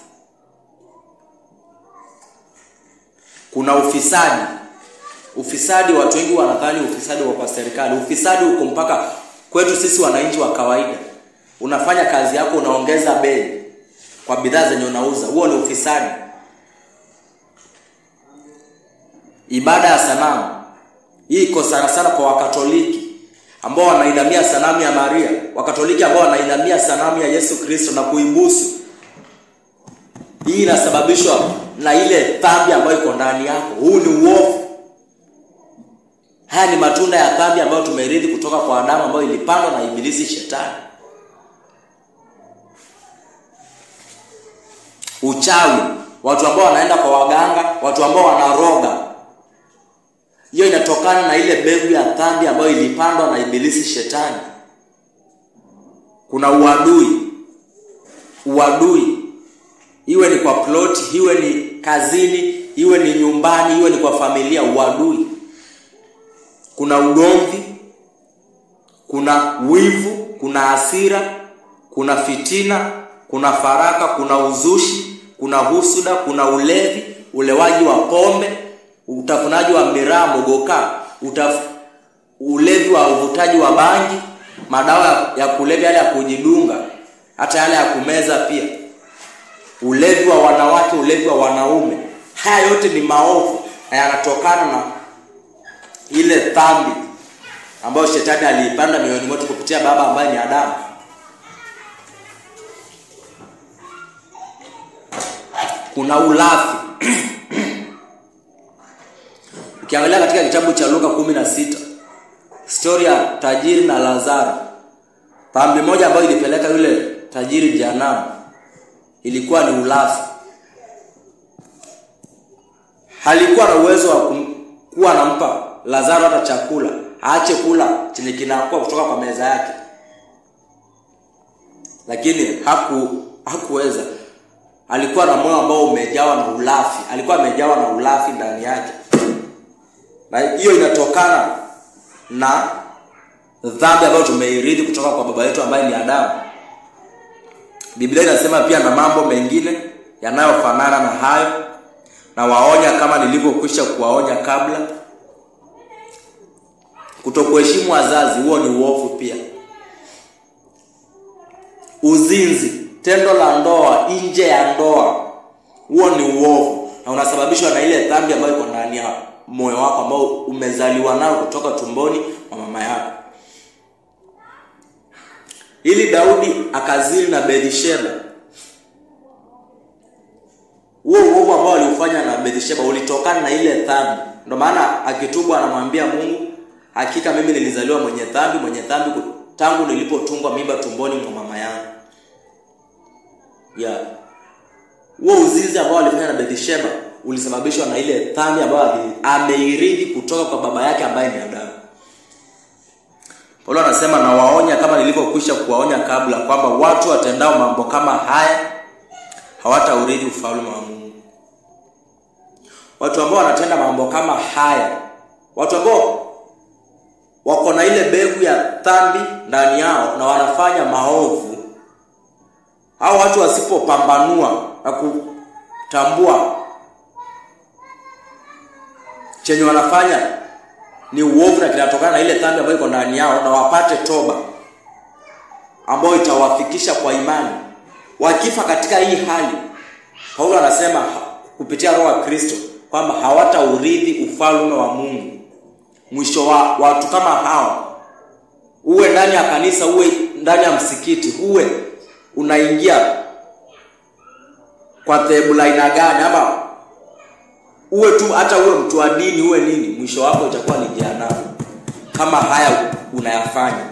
Kuna ufisadi. Ufisadi, watu wengi wanadhani ufisadi wa kwa serikali. Ufisadi uko mpaka kwetu sisi wananchi wa kawaida. Unafanya kazi yako, unaongeza bei kwa bidhaa zenye unauza. Huo ni ufisadi. Ibada ya sanamu, hii iko sana kwa Wakatoliki ambao wanainamia sanamu ya Maria, Wakatoliki ambao wanainamia sanamu ya Yesu Kristo na kuibusu. Hii inasababishwa na ile dhambi ambayo iko ndani yako. Huu ni uovu. Haya ni matunda ya dhambi ambayo tumerithi kutoka kwa Adamu, ambayo ilipandwa na ibilisi shetani. Uchawi, watu ambao wanaenda kwa waganga, watu ambao wanaroga, hiyo inatokana na ile mbegu ya dhambi ambayo ilipandwa na ibilisi shetani. Kuna uadui, iwe ni kwa plot, iwe ni kazini, iwe ni nyumbani, iwe ni kwa familia, uadui. Kuna ugomvi, kuna wivu, kuna hasira, kuna fitina, kuna faraka, kuna uzushi, kuna husuda, kuna ulewaji wa pombe, utafunaji wa miraa, mogoka, ulevi wa uvutaji wa bangi, madawa ya kulevya yale ya kujidunga, hata yale ya kumeza pia. Ulevi wa wanawake, ulevi wa wanaume. Haya yote ni maovu na yanatokana na ile dhambi ambayo shetani aliipanda mioyoni mwetu kupitia baba ambaye ni Adamu. Kuna ulafi. Ukiangalia katika kitabu cha Luka 16 story ya tajiri na Lazaro. Dhambi moja ambayo ilipeleka yule tajiri jehanamu ilikuwa ni ulafi. Halikuwa na uwezo wa kuwa anampa Lazaro hata chakula, aache kula chenye kinakuwa kutoka kwa meza yake. Lakini hakuweza. Alikuwa na moyo ambao umejawa na ulafi. Alikuwa amejawa na ulafi ndani yake. Na hiyo inatokana na dhambi ambayo tumeirithi kutoka kwa baba yetu ambaye ni Adamu. Biblia inasema pia na mambo mengine yanayofanana na hayo, na waonya kama nilivyokwisha kuwaonya kabla. Kutokuheshimu wazazi, huo ni uovu pia. Uzinzi, tendo la ndoa nje ya ndoa, huo ni uovu na unasababishwa na ile dhambi ambayo iko ndani ya moyo wako ambao umezaliwa nao kutoka tumboni mwa mama yako. Ili Daudi akazini na Bathsheba, huo uovu ambao aliufanya na Bathsheba ulitokana na ile dhambi. Ndio maana akitubu anamwambia Mungu, hakika mimi nilizaliwa mwenye dhambi tangu nilipotungwa mimba tumboni mwa mama yangu. Huo uzinzi ambao alifanya na Bathsheba ulisababishwa na ile dhambi ambayo ameirithi kutoka kwa baba yake ambaye ni Adamu. Paulo anasema na waonya kama nilivyokwisha kuwaonya kabla, kwamba watu watendao mambo kama haya hawataurithi ufalme wa Mungu. Watu ambao wanatenda mambo kama haya, watu ambao wako na ile mbegu ya dhambi ndani yao na wanafanya maovu, hao watu wasipopambanua na kutambua chenye wanafanya ni uovu na kinatokana na ile dhambi ambayo iko ndani yao, na wapate toba ambayo itawafikisha kwa imani, wakifa katika hii hali, Paulo anasema kupitia Roho wa Kristo kwamba hawataurithi ufalme wa Mungu. Mwisho wa watu kama hao, uwe ndani ya kanisa, uwe ndani ya msikiti, uwe unaingia kwa dhehebu la aina gani, ama uwe tu hata uwe mtu wa dini, uwe nini, mwisho wako itakuwa ni jehanamu. Kama haya unayafanya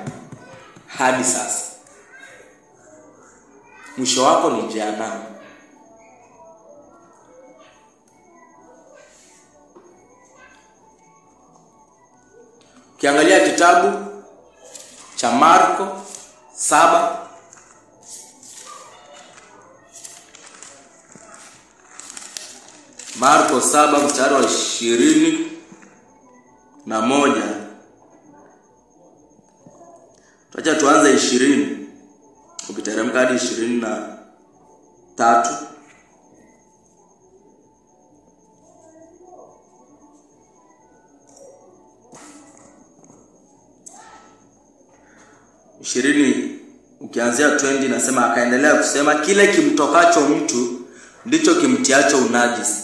hadi sasa, mwisho wako ni jehanamu. Ukiangalia kitabu cha Marko 7, Marko 7 mstari wa 21. Tuacha tuanze 20 ukiteremka hadi 23. Ukianzia 20 nasema, akaendelea kusema, kile kimtokacho mtu ndicho kimtiacho unajisi.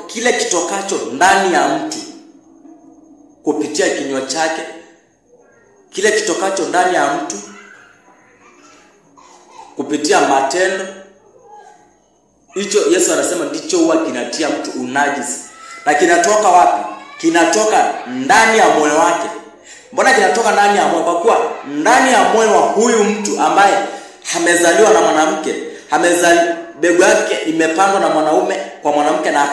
Kile kitokacho ndani ya mtu kupitia kinywa chake, kile kitokacho ndani ya mtu kupitia matendo, hicho Yesu anasema ndicho huwa kinatia mtu unajisi. Na kinatoka wapi? Kinatoka ndani ya moyo wake. Mbona kinatoka ndani ya moyo? Kwa kuwa ndani ya moyo wa huyu mtu ambaye amezaliwa na mwanamke, mbegu yake imepandwa na mwanaume kwa mwanamke na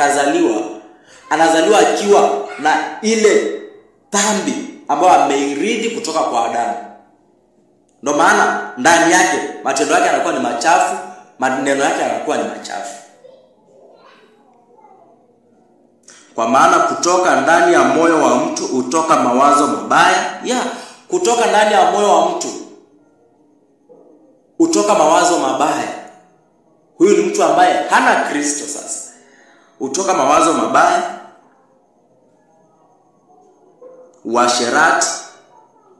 anazaliwa akiwa na ile dhambi ambayo ameirithi kutoka kwa Adamu. Ndio maana ndani yake matendo yake yanakuwa ni machafu, maneno yake yanakuwa ni machafu. Kwa maana kutoka ndani ya moyo wa mtu utoka mawazo mabaya. Kutoka ndani ya moyo wa mtu utoka mawazo mabaya. Huyu ni mtu ambaye hana Kristo sasa. Utoka mawazo mabaya, uasherati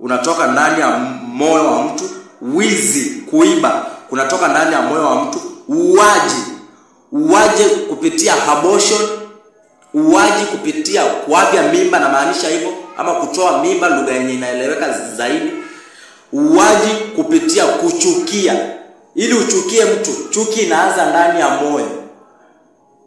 unatoka ndani ya moyo wa mtu, wizi, kuiba kunatoka ndani ya moyo wa mtu, uwaji kupitia abortion, uwaji kupitia kuavya mimba, na maanisha hivyo, ama kutoa mimba, lugha yenye inaeleweka zaidi. Uwaji kupitia kuchukia. Ili uchukie mtu, chuki inaanza ndani ya moyo.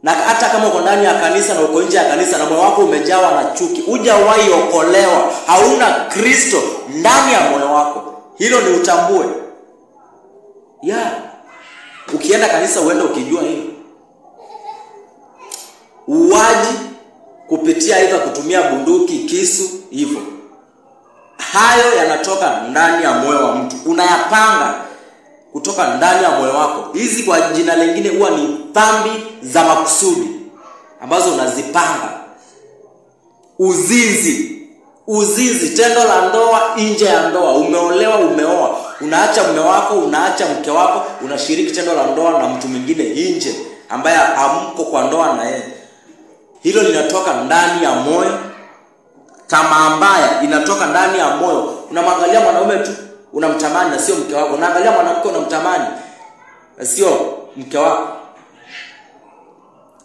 Na hata kama uko ndani ya kanisa na uko nje ya kanisa na moyo wako umejawa na chuki, hujawahi okolewa, hauna Kristo ndani ya moyo wako. Hilo ni utambue. Ukienda kanisa uende ukijua hilo. Uwaji kupitia aidha kutumia bunduki, kisu, hivyo. Hayo yanatoka ndani ya moyo wa mtu. Unayapanga kutoka ndani ya moyo wako. Hizi kwa jina lingine huwa ni dhambi za makusudi ambazo unazipanga. Uzinzi, tendo la ndoa nje ya ndoa. Umeolewa, umeoa, unaacha mume wako, unaacha mke wako, unashiriki tendo la ndoa na mtu mwingine nje ambaye hamko kwa ndoa na yeye. Hilo linatoka ndani ya moyo. Tamaa mbaya inatoka ndani ya moyo. Unamwangalia mwanaume tu unamtamani na sio mke wako. Unaangalia mwanamke unamtamani na sio mke wako.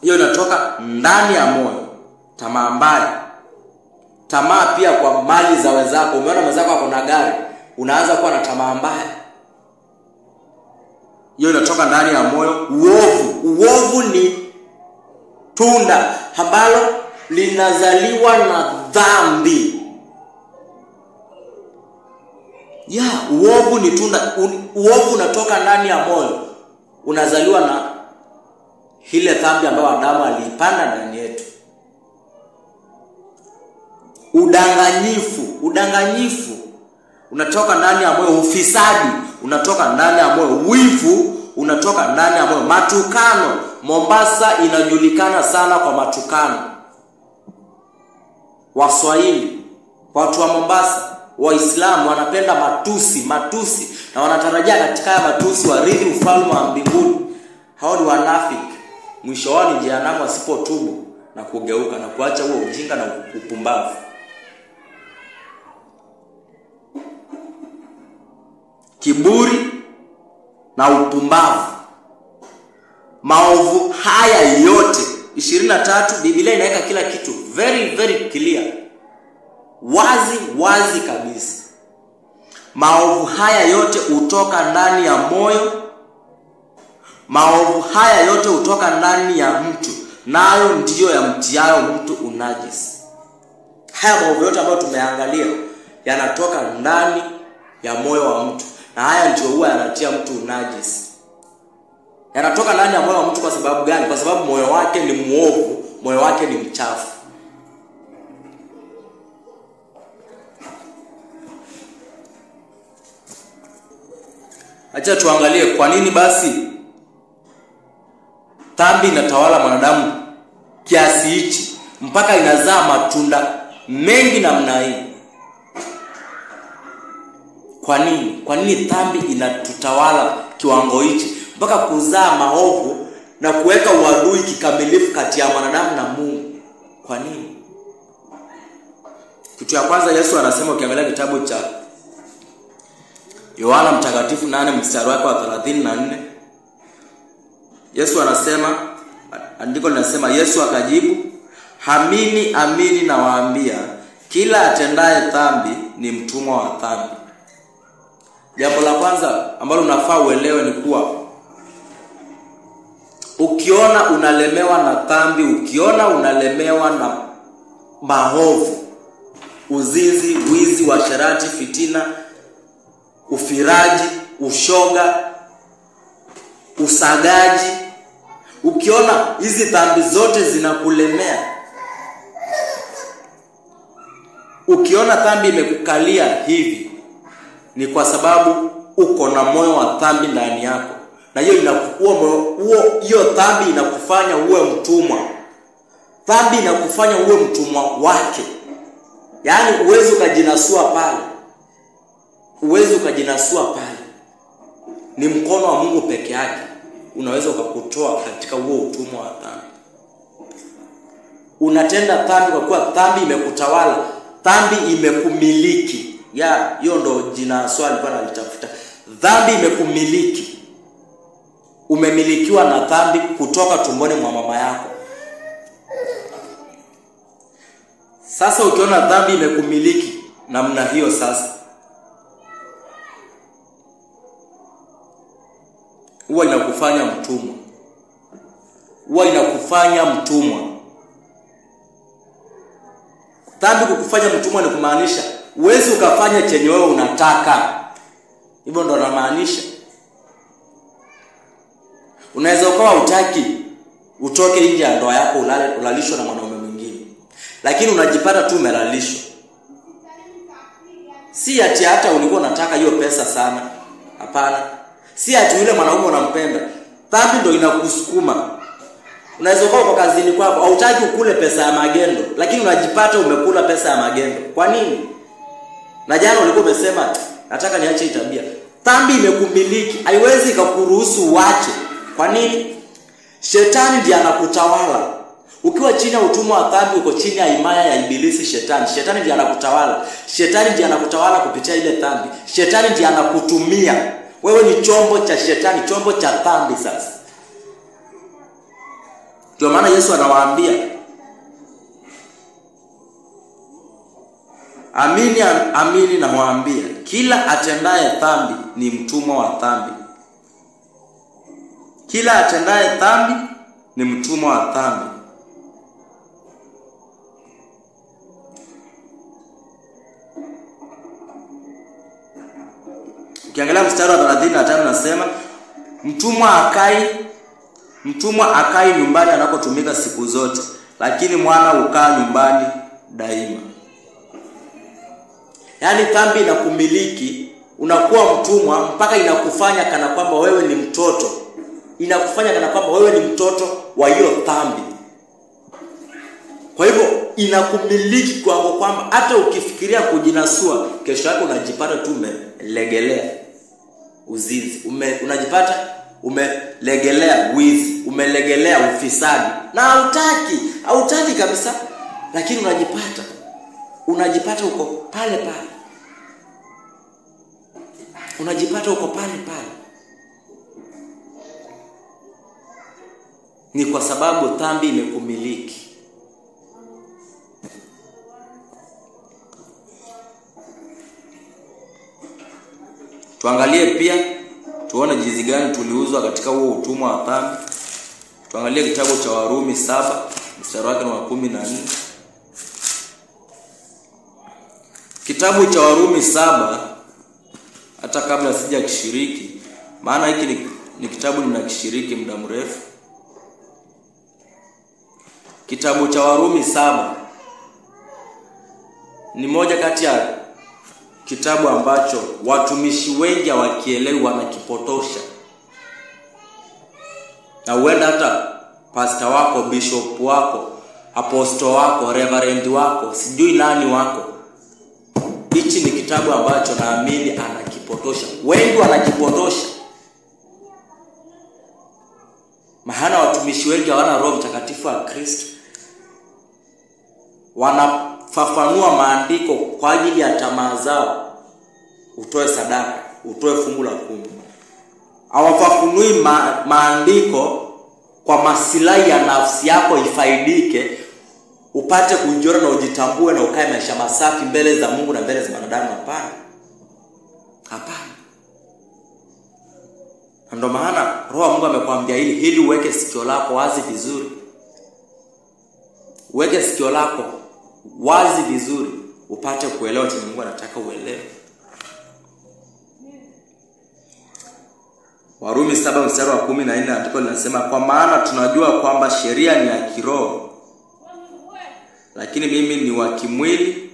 Hiyo inatoka ndani ya moyo. Tamaa mbaya. Tamaa pia kwa mali za wenzako. Umeona mwenzako ako na gari, unaanza kuwa na tamaa mbaya. Hiyo inatoka ndani ya moyo. Uovu ni tunda ambalo linazaliwa na dhambi. Uovu ni tunda. Uovu unatoka ndani ya moyo. Unazaliwa na ile dhambi ambayo Adamu aliipanda ndani yetu. Udanganyifu unatoka ndani ya moyo. Ufisadi unatoka ndani ya moyo. Wivu unatoka ndani ya moyo. Matukano. Mombasa inajulikana sana kwa matukano. Waswahili, watu wa Mombasa, Waislamu wanapenda matusi na wanatarajia katika ya matusi warithi ufalme wa mbinguni. Hao ni wanafiki. Mwisho wao ni jehanamu wasipotubu na kugeuka na kuacha huo ujinga na upumbavu. Kiburi na upumbavu. Maovu haya yote 23 Biblia inaweka kila kitu very very clear. Wazi kabisa. Maovu haya yote hutoka ndani ya moyo. Maovu haya yote hutoka ndani ya mtu, nayo ndiyo yamtiayo mtu unajisi. Haya maovu yote ambayo tumeangalia yanatoka ndani ya moyo wa mtu, na haya ndio huwa yanatia mtu unajisi. Yanatoka ndani ya moyo wa mtu kwa sababu gani? Kwa sababu moyo wake ni muovu, moyo wake ni mchafu. Acha tuangalie kwa nini basi dhambi inatawala mwanadamu kiasi hichi mpaka inazaa matunda mengi namna hii. Kwa nini dhambi inatutawala kiwango hichi mpaka kuzaa maovu na kuweka uadui kikamilifu kati ya mwanadamu na Mungu? Kwa nini? Kitu ya kwanza Yesu anasema, ukiangalia kitabu cha Yohana Mtakatifu 8 mstari wake wa 34, Yesu anasema, andiko linasema, Yesu akajibu, amini nawaambia, kila atendaye dhambi ni mtumwa wa dhambi. Jambo la kwanza ambalo unafaa uelewe ni kuwa ukiona unalemewa na dhambi, ukiona unalemewa na maovu, uzinzi, wizi, uasherati, fitina, ufiraji, ushoga, usagaji, ukiona hizi dhambi zote zinakulemea, ukiona dhambi imekukalia hivi, ni kwa sababu uko na moyo wa dhambi ndani yako. Na hiyo hiyo dhambi inakufanya uwe mtumwa. Dhambi inakufanya uwe mtumwa wake. Yaani uwezi ukajinasua pale. Ni mkono wa Mungu peke yake unaweza ukakutoa katika huo utumwa wa dhambi. Unatenda dhambi kwa kuwa dhambi imekutawala, dhambi imekumiliki. Hiyo ndo jina swali bwana alitafuta. Dhambi imekumiliki. Umemilikiwa na dhambi kutoka tumboni mwa mama yako. Sasa ukiona dhambi imekumiliki namna hiyo, sasa huwa inakufanya mtumwa. huwa inakufanya mtumwa. Dhambi kukufanya mtumwa ni kumaanisha uwezi ukafanya chenye wewe unataka. Hivyo ndo namaanisha. Unaweza ukawa hutaki utoke nje ya ndoa yako ulalishwe na mwanaume mwingine, lakini unajipata tu umelalishwa. Si ati hata ulikuwa unataka hiyo pesa sana. Hapana. Si ati yule mwanaume unampenda. Dhambi ndo inakusukuma. Unaweza kuwa kwa kazini kwako hautaki ukule pesa ya magendo, lakini unajipata umekula pesa ya magendo. Kwa nini? Na jana ulikuwa umesema nataka niache hii tabia. Dhambi imekumiliki, haiwezi kukuruhusu uache. Kwa nini? Shetani ndiye anakutawala. Ukiwa chini ya utumwa wa dhambi, uko chini ya himaya ya ibilisi shetani. Shetani ndiye anakutawala. Shetani ndiye anakutawala kupitia ile dhambi. Shetani ndiye anakutumia. Wewe ni chombo cha shetani, chombo cha dhambi sasa. Ndio maana Yesu anawaambia, amini amini nawaambia, kila atendaye dhambi ni mtumwa wa dhambi. Kila atendaye dhambi ni mtumwa wa dhambi. Ukiangalia mstari wa 35 nasema mtumwa akai nyumbani anakotumika siku zote, lakini mwana ukaa nyumbani daima. Yaani dhambi inakumiliki, unakuwa mtumwa mpaka inakufanya kana kwamba wewe ni mtoto. Inakufanya kana kwamba wewe ni mtoto wa hiyo dhambi. Kwa hivyo inakumiliki kwamba hata ukifikiria kujinasua, kesho yako unajipata tu umelegelea uzinzi. Unajipata umelegelea wizi, umelegelea ufisadi. Na hautaki kabisa, lakini unajipata uko pale pale. Unajipata uko pale pale. Ni kwa sababu dhambi imekumiliki. Tuangalie pia tuone jinsi gani tuliuzwa katika huo utumwa wa dhambi. Tuangalie kitabu cha Warumi 7 mstari wake wa 14. Kitabu cha Warumi 7, hata kabla sija kishiriki, maana hiki ni kitabu ninakishiriki muda mrefu. Kitabu cha Warumi 7 ni moja kati ya kitabu ambacho watumishi wengi hawakielewi, wanakipotosha. Na huenda hata pastor wako, bishop wako, apostle wako, reverend wako, sijui nani wako, hichi ni kitabu ambacho naamini anakipotosha. Wengi wanakipotosha. Maana watumishi wengi hawana Roho Mtakatifu wa Kristo. Wanafafanua maandiko kwa ajili ya tamaa zao. Utoe sadaka, utoe fungu la 10. Hawafafanui maandiko kwa maslahi ya nafsi yako ifaidike, upate kujiona na ujitambue na ukae maisha masafi mbele za Mungu na mbele za wanadamu. Hapana. Ndio maana Roho wa Mungu amekwambia ili uweke sikio lako wazi vizuri. Uweke sikio lako wazi vizuri upate kuelewa chenye Mungu anataka uelewe. Warumi 7 mstari wa 14 andiko linasema, kwa maana tunajua kwamba sheria ni ya kiroho, lakini mimi ni wa kimwili,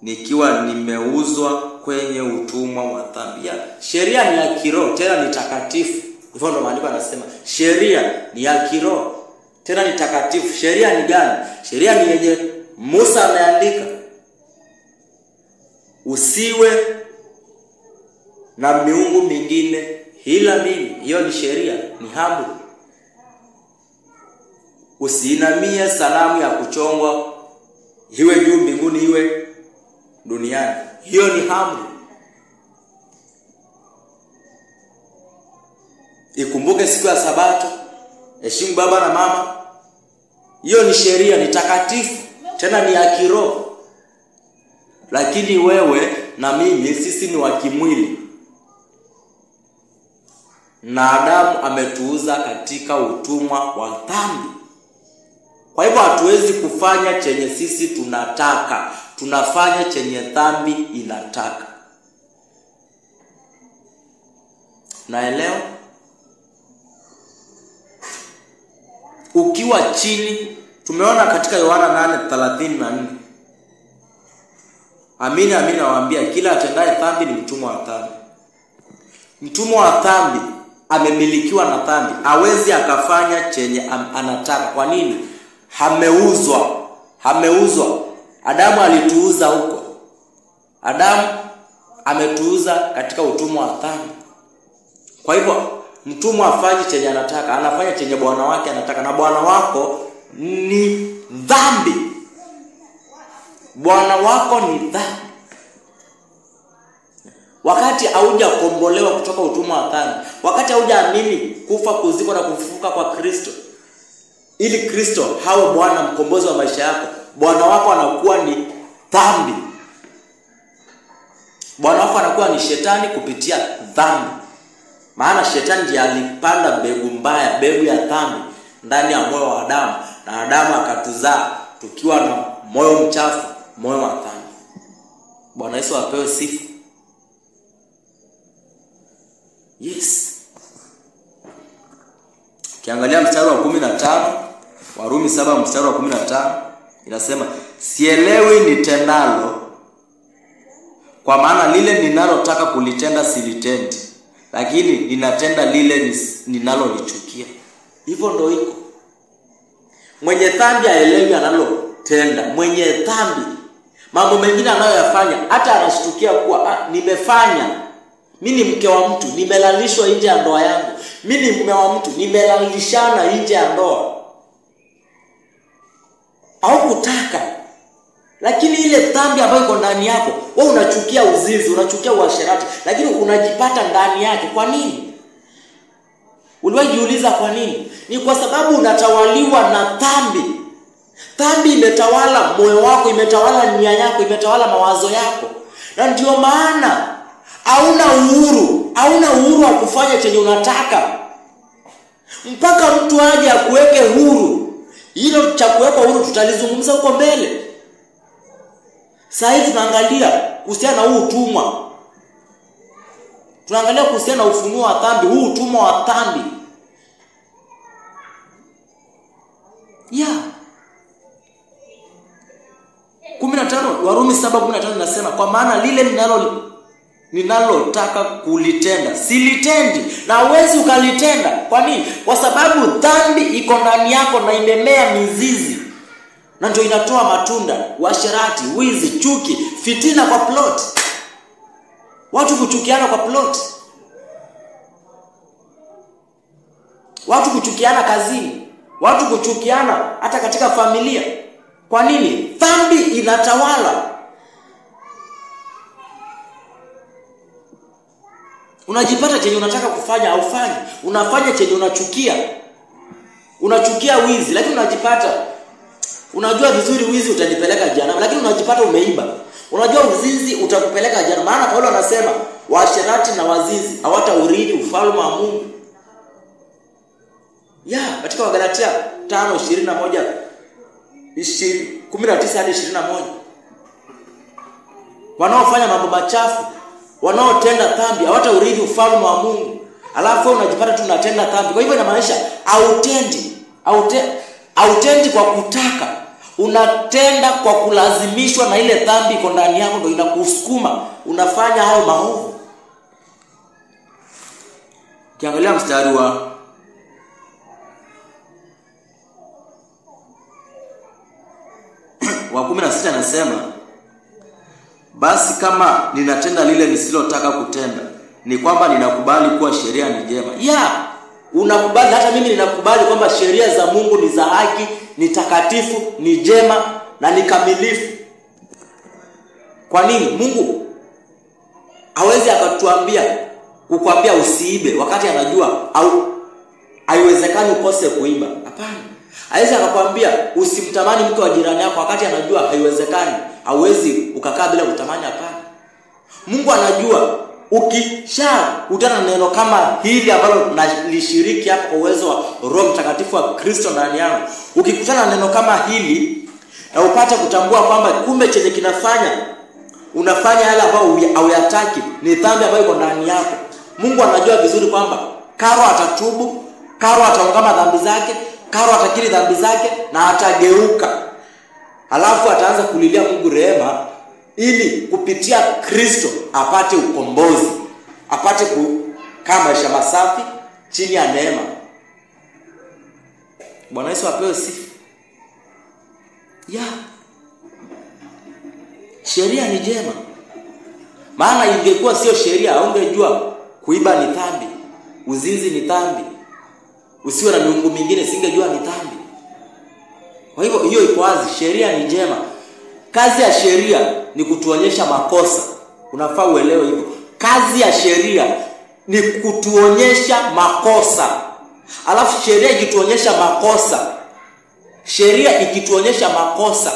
nikiwa nimeuzwa kwenye utumwa wa dhambi. Sheria ni ya kiroho, tena ni takatifu. Hivyo ndio maandiko yanasema sheria ni ya kiroho, tena ni takatifu. Sheria ni gani? Sheria ni yenye Musa ameandika. Usiwe na miungu mingine ila mimi. Hiyo ni sheria, ni amri. Usiinamie sanamu ya kuchongwa, iwe juu mbinguni iwe duniani. Hiyo ni amri. Ikumbuke siku ya Sabato, heshimu baba na mama. Hiyo ni sheria, ni takatifu, tena ni ya kiroho. Lakini wewe na mimi, sisi ni wa kimwili. na Adamu ametuuza katika utumwa wa dhambi. Kwa hivyo hatuwezi kufanya chenye sisi tunataka, tunafanya chenye dhambi inataka. Naelewa? Ukiwa chini, tumeona katika Yohana 8:34. Amini amini nawaambia, kila atendaye dhambi ni mtumwa wa dhambi. Mtumwa wa dhambi amemilikiwa na dhambi, hawezi akafanya chenye anataka. Kwa nini? Hameuzwa. Adamu alituuza huko. Adamu ametuuza katika utumwa wa dhambi. Kwa hivyo mtumwa afanye chenye anataka, anafanya chenye bwana wake anataka, na bwana wako ni dhambi. Bwana wako ni dhambi. Wakati haujakombolewa kutoka utumwa wa dhambi, wakati haujaamini kufa, kuzikwa na kufufuka kwa Kristo, ili Kristo hawe Bwana mkombozi wa maisha yako, bwana wako anakuwa ni dhambi. Bwana wako anakuwa ni shetani kupitia dhambi. Maana shetani ndiye alipanda mbegu mbaya, mbegu ya dhambi ndani ya moyo wa Adamu, na Adamu akatuzaa tukiwa na moyo mchafu, moyo wa dhambi. Bwana Yesu apewe sifa. Yes. Kiangalia mstari wa 15, Warumi 7 mstari wa 15, inasema, sielewi nitendalo, kwa maana lile ninalotaka kulitenda silitendi, lakini ninatenda lile ninalolichukia. Hivyo ndio iko. Mwenye dhambi haelewi analotenda. Mwenye dhambi mambo mengine anayoyafanya hata anashtukia kuwa nimefanya. Mimi ni mke wa mtu, nimelalishwa nje ya ndoa yangu. Mimi ni mume wa mtu, nimelalishana nje ya ndoa. Au kutaka. Lakini ile dhambi ambayo iko ndani yako, wewe unachukia uzinzi, unachukia uasherati, lakini unajipata ndani yake. Kwa nini? Uliwahi jiuliza kwa nini? Ni kwa sababu unatawaliwa na dhambi. Dhambi imetawala moyo wako, imetawala nia yako, imetawala mawazo yako. Na ndio maana hauna uhuru wa kufanya chenye unataka. Mpaka mtu aje akuweke huru. Hilo cha kuweka huru tutalizungumza huko mbele. Sasa hivi tunaangalia kuhusiana na huu utumwa. Tunaangalia kuhusiana na ufunuo wa dhambi, huu utumwa wa dhambi. Yeah. 15, Warumi 7:15 nasema, kwa maana lile ninalotaka kulitenda silitendi, na huwezi ukalitenda. Kwa nini? Kwa sababu dhambi iko ndani yako na imemea mizizi. Na ndio inatoa matunda, uasherati, wizi, chuki, fitina kwa plot. Watu kuchukiana kwa plot. Watu kuchukiana kazini. Watu kuchukiana hata katika familia. Kwa nini? Dhambi inatawala. Unajipata chenye unataka kufanya haufanyi. Unafanya chenye unachukia. Unachukia wizi, lakini unajipata unajua vizuri wizi utanipeleka jehanamu, lakini unajipata umeiba. Unajua uzinzi utakupeleka jehanamu. Maana Paulo anasema waasherati na wazinzi hawataurithi ufalme wa Mungu. Katika Wagalatia 5:19 hadi 21. Wanaofanya mambo machafu, wanaotenda dhambi hawataurithi ufalme wa Mungu. Alafu unajipata tu unatenda dhambi. Kwa hivyo inamaanisha hautendi kwa kutaka. Unatenda kwa kulazimishwa, na ile dhambi iko ndani yako ndio inakusukuma unafanya hayo maovu. Kiangalia mstari wa 16 anasema, basi kama ninatenda lile nisilotaka kutenda, ni kwamba ninakubali kuwa sheria ni njema. Unakubali, hata mimi ninakubali kwamba sheria za Mungu ni za haki, ni takatifu, ni njema na ni kamilifu. Kwa nini? Mungu hawezi kukwambia usiibe wakati anajua au haiwezekani ukose kuiba. Hapana. Hawezi akakwambia usimtamani mke wa jirani yako wakati anajua haiwezekani. Hauwezi ukakaa bila kutamani. Hapana. Mungu anajua ukishakutana na neno kama hili ambalo nalishiriki hapa kwa uwezo wa Roho Mtakatifu wa Kristo ndani yangu, ukikutana na neno kama hili na upate kutambua kwamba kumbe chenye kinafanya unafanya yale ambayo hauyataki ni dhambi ambayo iko ndani yako, Mungu anajua vizuri kwamba Karo atatubu, Karo ataungama dhambi zake, Karo atakiri dhambi zake na atageuka. Halafu ataanza kulilia Mungu rehema ili kupitia Kristo apate ukombozi, apate kukaa maisha masafi chini ya neema. Bwana Yesu apewe sifa. Sheria ni jema. Maana ingekuwa sio sheria, ungejua kuiba ni dhambi, uzinzi ni dhambi, usiwe na miungu mingine singejua ni dhambi. Kwa hivyo hiyo iko wazi, sheria ni jema. Kazi ya sheria ni kutuonyesha makosa. Unafaa uelewe hivyo. Kazi ya sheria ni kutuonyesha makosa. Alafu sheria ikituonyesha makosa,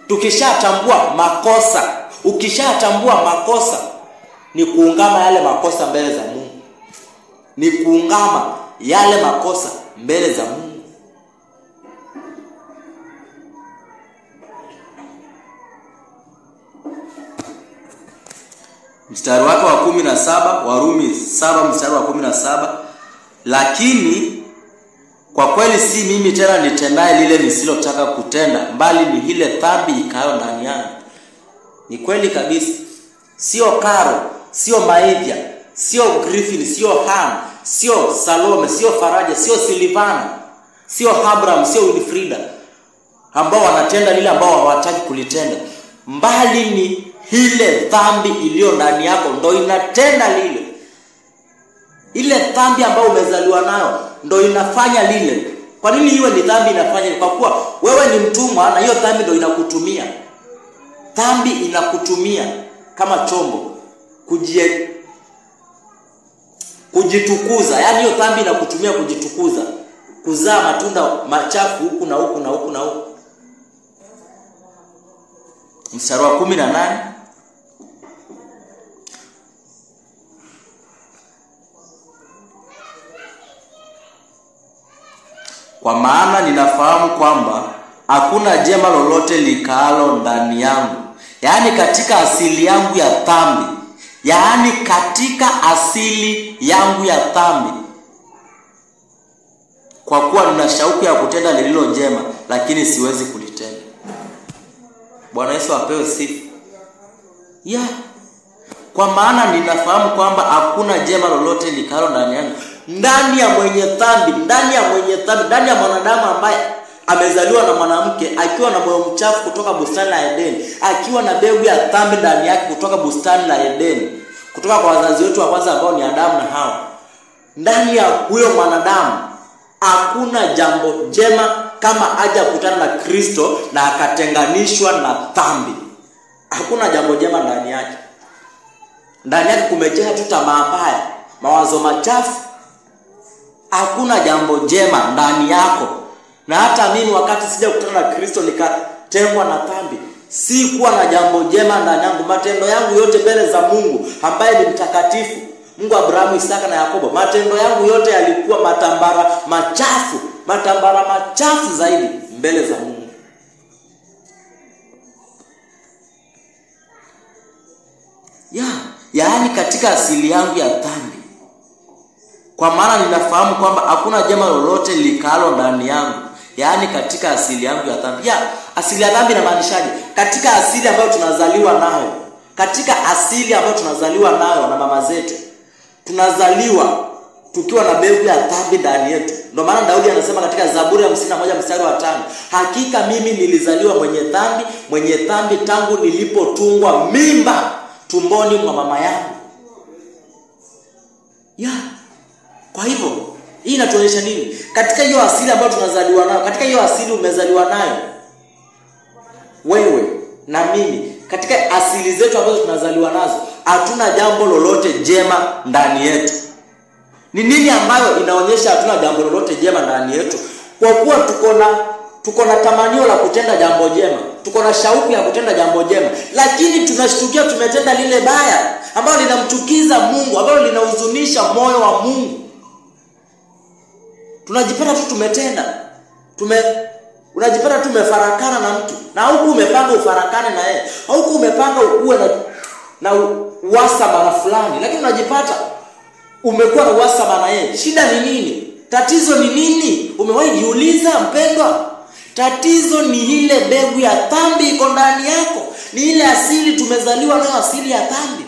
tukishatambua makosa, ukishatambua makosa, ni kuungama yale makosa mbele za Mungu. Ni kuungama yale makosa mbele za Mungu. Mstari wake wa 17, Warumi 7 mstari wa 17, lakini kwa kweli si mimi tena nitendaye lile nisilotaka kutenda, bali ni ile dhambi ikayo ndani yangu. Ni kweli kabisa. Sio Karo, sio Maivia, sio Griffin, sio Han, sio Salome, sio Faraja, sio Silvana, sio Abraham, sio Wilfrida ambao wanatenda lile ambao hawataki kulitenda, mbali ni ile dhambi iliyo ndani yako ndio inatenda lile. Ile dhambi ambayo umezaliwa nayo ndio inafanya lile. Kwa nini iwe ni dhambi inafanya? Kwa kuwa wewe ni mtumwa na hiyo dhambi ndio inakutumia. Dhambi inakutumia kama chombo kujitukuza. Yaani hiyo dhambi inakutumia kujitukuza, kuzaa matunda machafu huku na huku na huku na huku. Mstari wa 18, kwa maana ninafahamu kwamba hakuna jema lolote likaalo ndani yangu, yaani katika asili yangu ya dhambi, yaani katika asili yangu ya dhambi, kwa kuwa nina shauku ya kutenda lililo jema, lakini siwezi kulitenda. Bwana Yesu apewe sifa. Kwa maana ninafahamu kwamba hakuna jema lolote likalo ndani yangu. Ndani ya mwenye dhambi, ndani ya mwanadamu ambaye amezaliwa na mwanamke akiwa na moyo mchafu kutoka bustani la Edeni, akiwa na mbegu ya dhambi ndani yake kutoka bustani la Edeni, kutoka kwa wazazi wetu wa kwanza ambao ni Adamu na Hawa. Ndani ya huyo mwanadamu hakuna jambo jema kama haja kukutana na Kristo na akatenganishwa na dhambi. Hakuna jambo jema ndani yake. Ndani yake kumejaa tu tamaa mbaya, mawazo machafu. Hakuna jambo jema ndani yako. Na hata mimi wakati sija kukutana na Kristo nikatengwa na dhambi, si kuwa na jambo jema ndani yangu. Matendo yangu yote mbele za Mungu ambaye ni mtakatifu, Mungu Abrahamu, Isaka na Yakobo, matendo yangu yote yalikuwa matambara machafu zaidi mbele za Mungu. Yaani katika asili yangu ya dhambi. Kwa maana ninafahamu kwamba hakuna jema lolote likalo ndani yangu, yaani katika asili yangu ya dhambi. Asili ya dhambi inamaanishaje? Katika asili ambayo tunazaliwa nayo. Katika asili ambayo tunazaliwa nayo na mama zetu. Tunazaliwa tukiwa na mbegu ya dhambi ndani yetu. Ndio maana Daudi anasema katika Zaburi ya 51 mstari wa 5, hakika mimi nilizaliwa mwenye dhambi tangu nilipotungwa mimba tumboni mwa mama yangu. Kwa hivyo hii inatuonyesha nini? Katika hiyo asili ambayo tunazaliwa nayo, katika hiyo asili umezaliwa nayo wewe na mimi, katika asili zetu ambazo tunazaliwa nazo, hatuna jambo lolote jema ndani yetu. Ni nini ambayo inaonyesha hatuna jambo lolote jema ndani yetu? Kwa kuwa tuko na tamanio la kutenda jambo jema. tuko na shauku ya kutenda jambo jema, lakini tunashtukia tumetenda lile baya ambalo linamchukiza Mungu, ambalo linahuzunisha moyo wa Mungu. Tunajipata tu tumetenda. Unajipata tu umefarakana na mtu. Na huku umepanga ufarakane na yeye. Huku umepanga uwe na uhasama na fulani, lakini unajipata umekuwa na uhasama na yeye. Shida ni nini? Tatizo ni nini? Umewahi jiuliza mpendwa? Tatizo ni ile mbegu ya dhambi iko ndani yako. Ni ile asili tumezaliwa nayo, asili ya dhambi.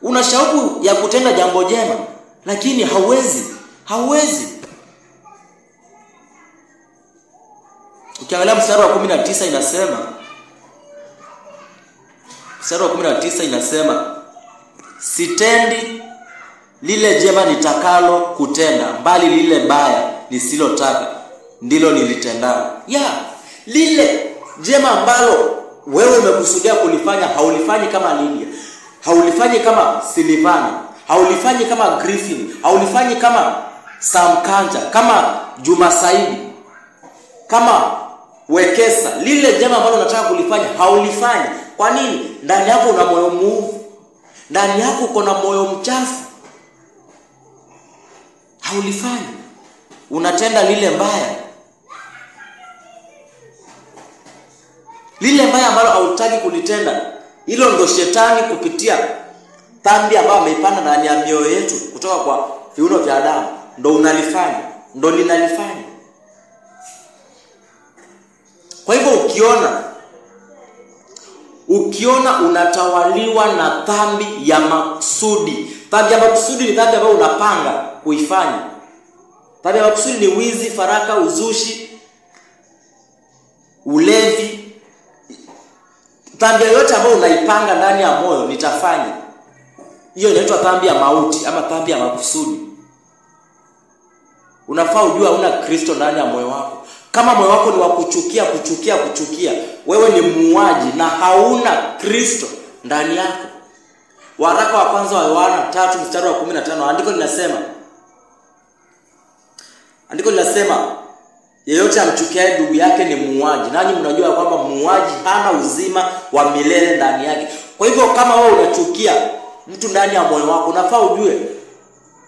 Una shauku ya kutenda jambo jema, lakini hauwezi. Ukiangalia mstari wa 19 inasema, sitendi lile jema nitakalo kutenda, bali lile baya nisilotaka ndilo nilitendalo. Lile jema ambalo wewe umekusudia kulifanya, haulifanyi kama Lydia, haulifanyi kama Silvana, haulifanyi kama Griffin, haulifanyi kama Sam Kanja, kama Juma Saidi, kama Wekesa. Lile jema ambalo unataka kulifanya haulifanyi. Kwa nini? Ndani yako una moyo muovu. Ndani yako uko na moyo mchafu. Haulifanyi. Unatenda lile mbaya. Lile mbaya ambalo hautaki kulitenda. Hilo ndo shetani kupitia dhambi ambayo ameipanda ndani ya mioyo yetu kutoka kwa viuno vya Adamu, ndo unalifanya, ndo linalifanya. Kwa hivyo ukiona unatawaliwa na dhambi ya makusudi. Dhambi ya makusudi ni dhambi ambayo unapanga kuifanya. Dhambi ya makusudi ni wizi, faraka, uzushi, ulevi. Dhambi yoyote ambayo unaipanga ndani ya moyo nitafanya, hiyo inaitwa dhambi ya mauti ama dhambi ya makusudi. Unafaa ujue una Kristo ndani ya moyo wako. Kama moyo wako ni wa kuchukia, wewe ni muuaji na hauna Kristo ndani yako. Waraka wa kwanza wa Yohana 3:15, andiko linasema yeyote amchukiaye ndugu yake ni muuaji. Nanyi mnajua kwamba muuaji hana uzima wa milele ndani yake. Kwa hivyo kama wewe unachukia mtu ndani ya moyo wako, unafaa ujue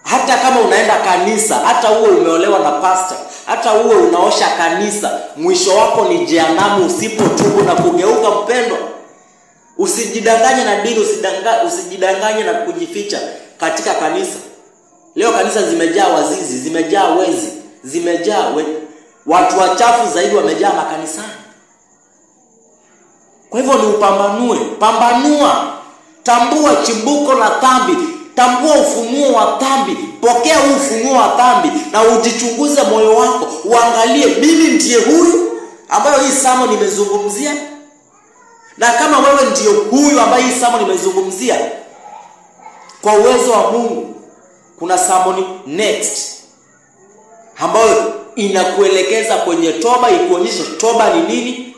hata kama unaenda kanisa, hata uwe umeolewa na pastor, hata uwe unaosha kanisa, mwisho wako ni jehanamu usipotubu na kugeuka. Mpendwa, usijidanganye na dini, usijidanganye na kujificha katika kanisa. Leo kanisa zimejaa wazizi, zimejaa wezi, zimejaa watu wachafu zaidi wamejaa makanisani. Kwa hivyo ni pambanua, tambua chimbuko la dhambi, tambua ufunuo wa dhambi, pokea ufunuo wa dhambi na ujichunguze moyo wako, uangalie mimi ndiye huyu ambayo hii somo nimezungumzia. Na kama wewe ndiye huyu ambaye hii somo nimezungumzia, kwa uwezo wa Mungu kuna somo next ambayo inakuelekeza kwenye toba, ikuonyesha toba ni nini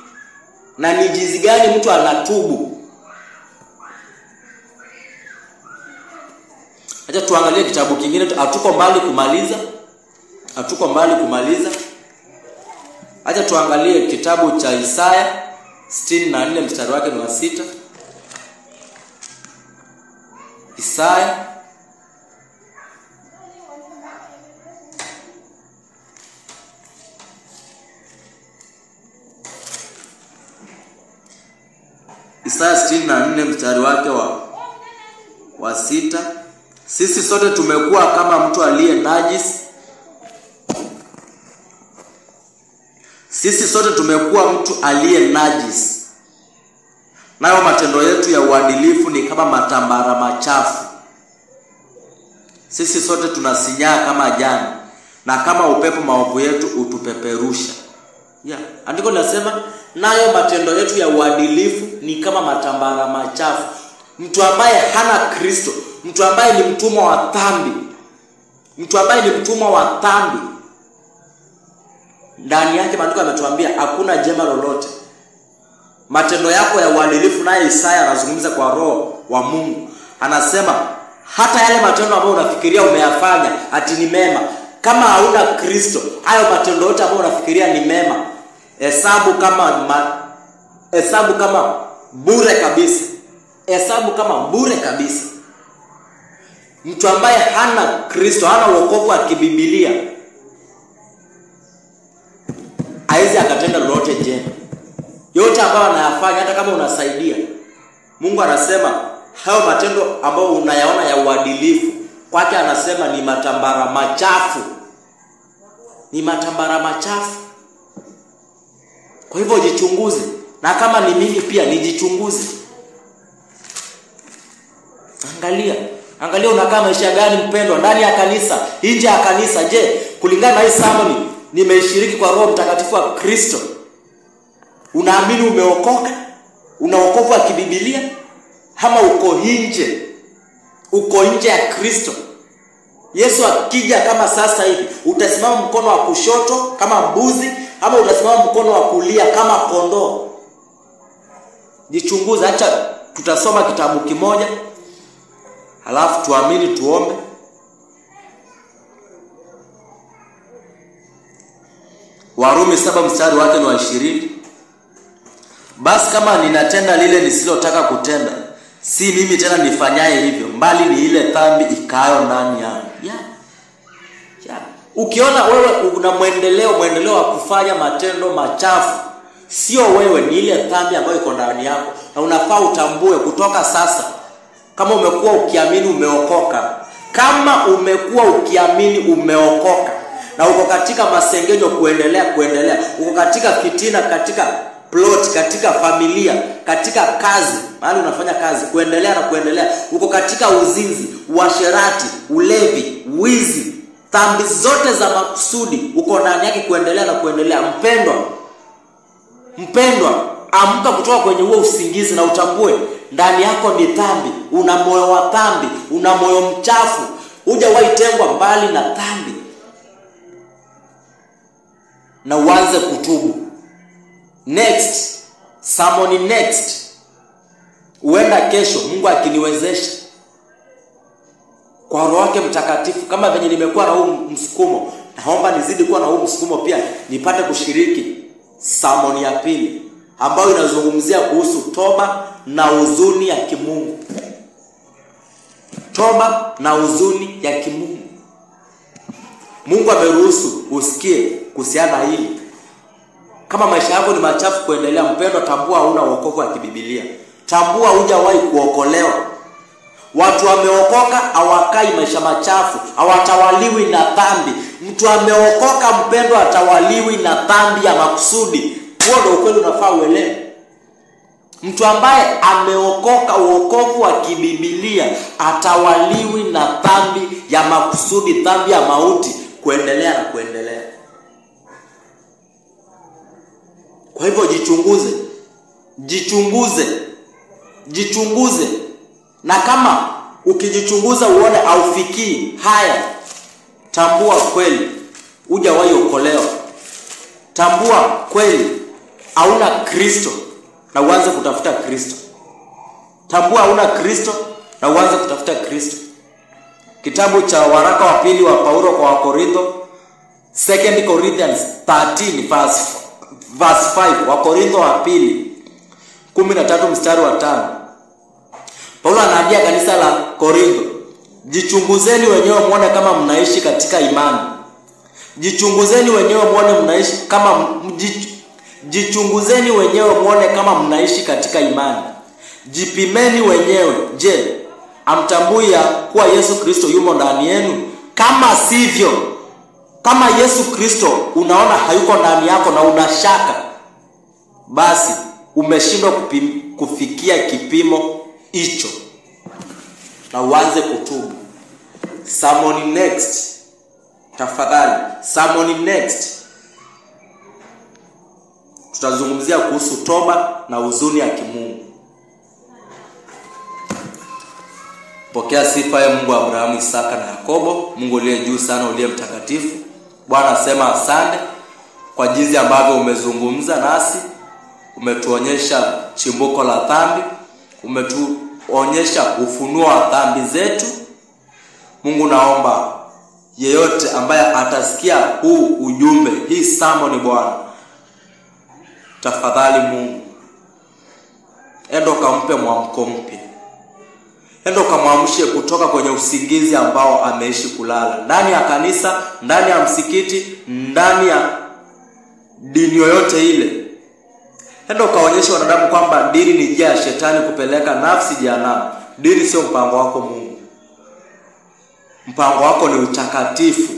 na ni jinsi gani mtu anatubu. Acha tuangalie kitabu kingine, hatuko mbali kumaliza. Acha tuangalie kitabu cha Isaya 64 mstari wake ni wa 6. Isaya Isaya 64 mstari wake wa 6. Sisi sote tumekuwa kama mtu aliye najisi. Sisi sote tumekuwa mtu aliye najisi. Nayo matendo yetu ya uadilifu ni kama matambara machafu. Sisi sote tunasinyaa kama jani, na kama upepo maovu yetu utupeperusha. Andiko linasema nayo matendo yetu ya uadilifu ni kama matambara machafu. Mtu ambaye hana Kristo, mtu ambaye ni mtumwa wa dhambi, ndani yake maandiko yametuambia hakuna jema lolote. Matendo yako ya uadilifu, naye Isaya anazungumza kwa roho wa Mungu. Anasema hata yale matendo ambayo unafikiria umeyafanya ati ni mema, Kama hauna Kristo, hayo matendo yote ambayo unafikiria ni mema, hesabu kama bure kabisa. Hesabu kama bure kabisa. Mtu ambaye hana Kristo, hana wokovu wa kibibilia, haizi akatenda lolote jema. Yote ambayo anayafanya, hata kama unasaidia, Mungu anasema hayo matendo ambayo unayaona ya uadilifu, kwake anasema ni matambara machafu. Ni matambara machafu. Kwa hivyo jichunguze. Na kama ni mimi pia nijichunguze. Angalia unakaa maisha gani mpendwa, ndani ya kanisa, nje ya kanisa. Je, kulingana na hii sermon nimeishiriki kwa Roho Mtakatifu wa Kristo? Unaamini umeokoka? Una wokovu wa kibibilia? Ama uko nje? Uko nje ya Kristo? Yesu akija kama sasa hivi, utasimama mkono wa kushoto kama mbuzi ama utasimama mkono wa kulia kama kondoo? Jichunguze. Acha tutasoma kitabu kimoja, halafu tuamini, tuombe. Warumi 7 mstari wake ni wa 20. Basi kama ninatenda lile nisilotaka kutenda, si mimi tena nifanyaye hivyo, mbali ni ile dhambi ikayo ndani yangu. Ukiona wewe una mwendeleo wa kufanya matendo machafu, sio wewe, ni ile dhambi ambayo iko ndani yako. Na unafaa utambue kutoka sasa, kama umekuwa ukiamini umeokoka. Kama umekuwa ukiamini umeokoka na uko katika masengenyo kuendelea, uko katika fitina, katika plot, katika familia, katika kazi, mahali unafanya kazi, kuendelea, uko katika uzinzi, uasherati, ulevi, wizi, dhambi zote za makusudi uko ndani yake, kuendelea. Mpendwa, amka kutoka kwenye huo usingizi na utambue ndani yako ni dhambi. Una moyo wa dhambi, una moyo mchafu. Hujawahi tengwa mbali na dhambi. Na uanze kutubu. Next. Uenda kesho, Mungu akiniwezesha, kwa Roho wake Mtakatifu, kama venye nimekuwa na huu msukumo, naomba nizidi kuwa na huu msukumo pia, nipate kushiriki sermon ya pili ambayo inazungumzia kuhusu toba na huzuni ya kimungu. Toba na huzuni ya kimungu. Mungu ameruhusu usikie kuhusiana hili. Kama maisha yako ni machafu kuendelea, mpendwa, tambua huna wokovu wa kibibilia. Tambua hujawahi kuokolewa. Watu wameokoka hawakai maisha machafu, hawatawaliwi na dhambi. Mtu ameokoka, mpendwa, atawaliwi na dhambi ya makusudi. Huo ndio ukweli unafaa uelewe. Mtu ambaye ameokoka wokovu wa kibibilia atawaliwi na dhambi ya makusudi, dhambi ya mauti, kuendelea. Kwa hivyo jichunguze. Na kama ukijichunguza uone haufikii haya, tambua kweli hujawahi okolewa. Tambua kweli hauna Kristo na uanze kutafuta Kristo. Tambua hauna Kristo na uanze kutafuta Kristo. Kitabu cha waraka wa pili wa Paulo kwa Wakorintho, 2 Corinthians 13 verse 5. Wakorintho wa pili 13 mstari wa 5. Paulo anaambia kanisa la Korintho, jichunguzeni wenyewe muone kama mnaishi katika imani. Jichunguzeni wenyewe muone kama mnaishi katika imani. Jipimeni wenyewe. Je, amtambui ya kuwa Yesu Kristo yumo ndani yenu? Kama sivyo, kama Yesu Kristo unaona hayuko ndani yako na unashaka, basi umeshindwa kufikia kipimo hicho. Na uanze kutubu. Sermon next. Tafadhali, sermon next. Tutazungumzia kuhusu toba na huzuni ya kimungu. Pokea sifa ya Mungu wa Abrahamu, Isaka na Yakobo, Mungu aliye juu sana, uliye mtakatifu. Bwana, asema asante kwa jinsi ambavyo umezungumza nasi. Umetuonyesha chimbuko la dhambi, umetuonyesha ufunuo wa dhambi zetu. Mungu, naomba yeyote ambaye atasikia huu ujumbe, hii sermon Bwana, tafadhali Mungu, endo kampe mwamko mpya. Endo kamwamshe kutoka kwenye usingizi ambao ameishi kulala. Ndani ya kanisa, ndani ya msikiti, ndani ya dini yoyote ile. Endo kaonyesha wanadamu kwamba dini ni njia ya shetani kupeleka nafsi jehanamu. Dini sio mpango wako Mungu. Mpango wako ni utakatifu.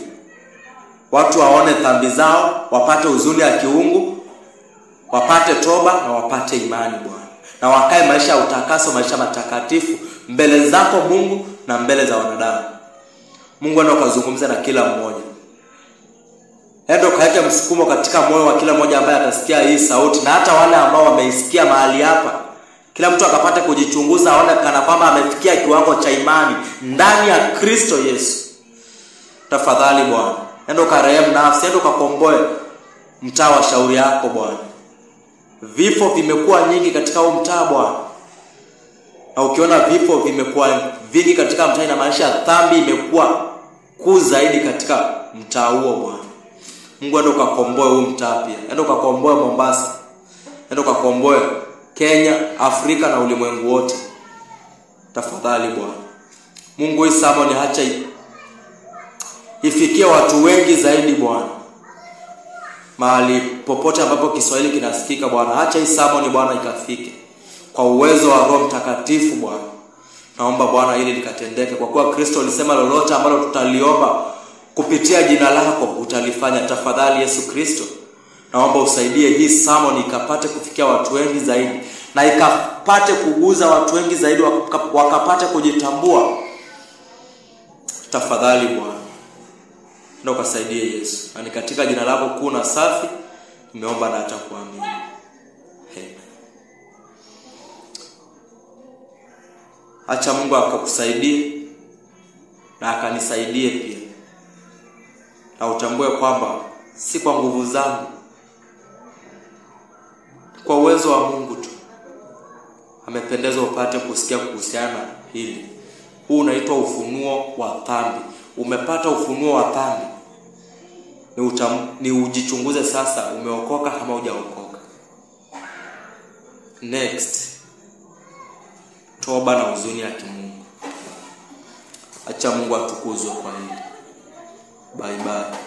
Watu waone dhambi zao, wapate huzuni ya kiungu, wapate toba na wapate imani Bwana. Na wakae maisha ya utakaso, maisha matakatifu mbele zako Mungu na mbele za wanadamu. Mungu ndo kazungumza na kila mmoja. Endo kaeke msukumo katika moyo wa kila mmoja ambaye atasikia hii sauti, na hata wale ambao wameisikia mahali hapa. Kila mtu akapate kujichunguza, aone kana kwamba amefikia kiwango cha imani ndani ya Kristo Yesu. Tafadhali Bwana, endo karehemu nafsi, endo kakomboe mtaa wa Shauri Yako Bwana. Vifo vimekuwa nyingi katika huu mtaa Bwana. Na ukiona vifo vimekuwa vingi katika mtaa, na maisha ya dhambi imekuwa kuu zaidi katika mtaa huo Bwana. Mungu endo kakomboe huu mtaa pia. Endo kakomboe Mombasa. Endo kakomboe Kenya, Afrika na ulimwengu wote. Tafadhali Bwana. Mungu, hii sermon hacha ifikie watu wengi zaidi Bwana. Mahali popote ambapo Kiswahili kinasikika Bwana, hacha hii sermon Bwana ikafike. Kwa uwezo wa Roho Mtakatifu Bwana. Naomba Bwana ili likatendeke, kwa kuwa Kristo alisema lolote ambalo tutaliomba kupitia jina lako utalifanya. Tafadhali Yesu Kristo, naomba usaidie hii sermon ikapate kufikia watu wengi zaidi, na ikapate kuguza watu wengi zaidi, wakapate kujitambua. Tafadhali Bwana, ndio ukasaidie Yesu. Na ni katika jina lako kuu na safi nimeomba na hata kuamini. Acha Mungu akakusaidie na akanisaidie pia. Na utambue kwamba si kwa nguvu zangu, kwa uwezo wa Mungu tu amependezwa upate kusikia kuhusiana hili. Huu unaitwa ufunuo wa dhambi. Umepata ufunuo wa dhambi. Ni ujichunguze sasa, umeokoka ama hujaokoka. Next, toba na huzuni ya kimungu. Acha Mungu atukuzwe kwa hili. Bye bye.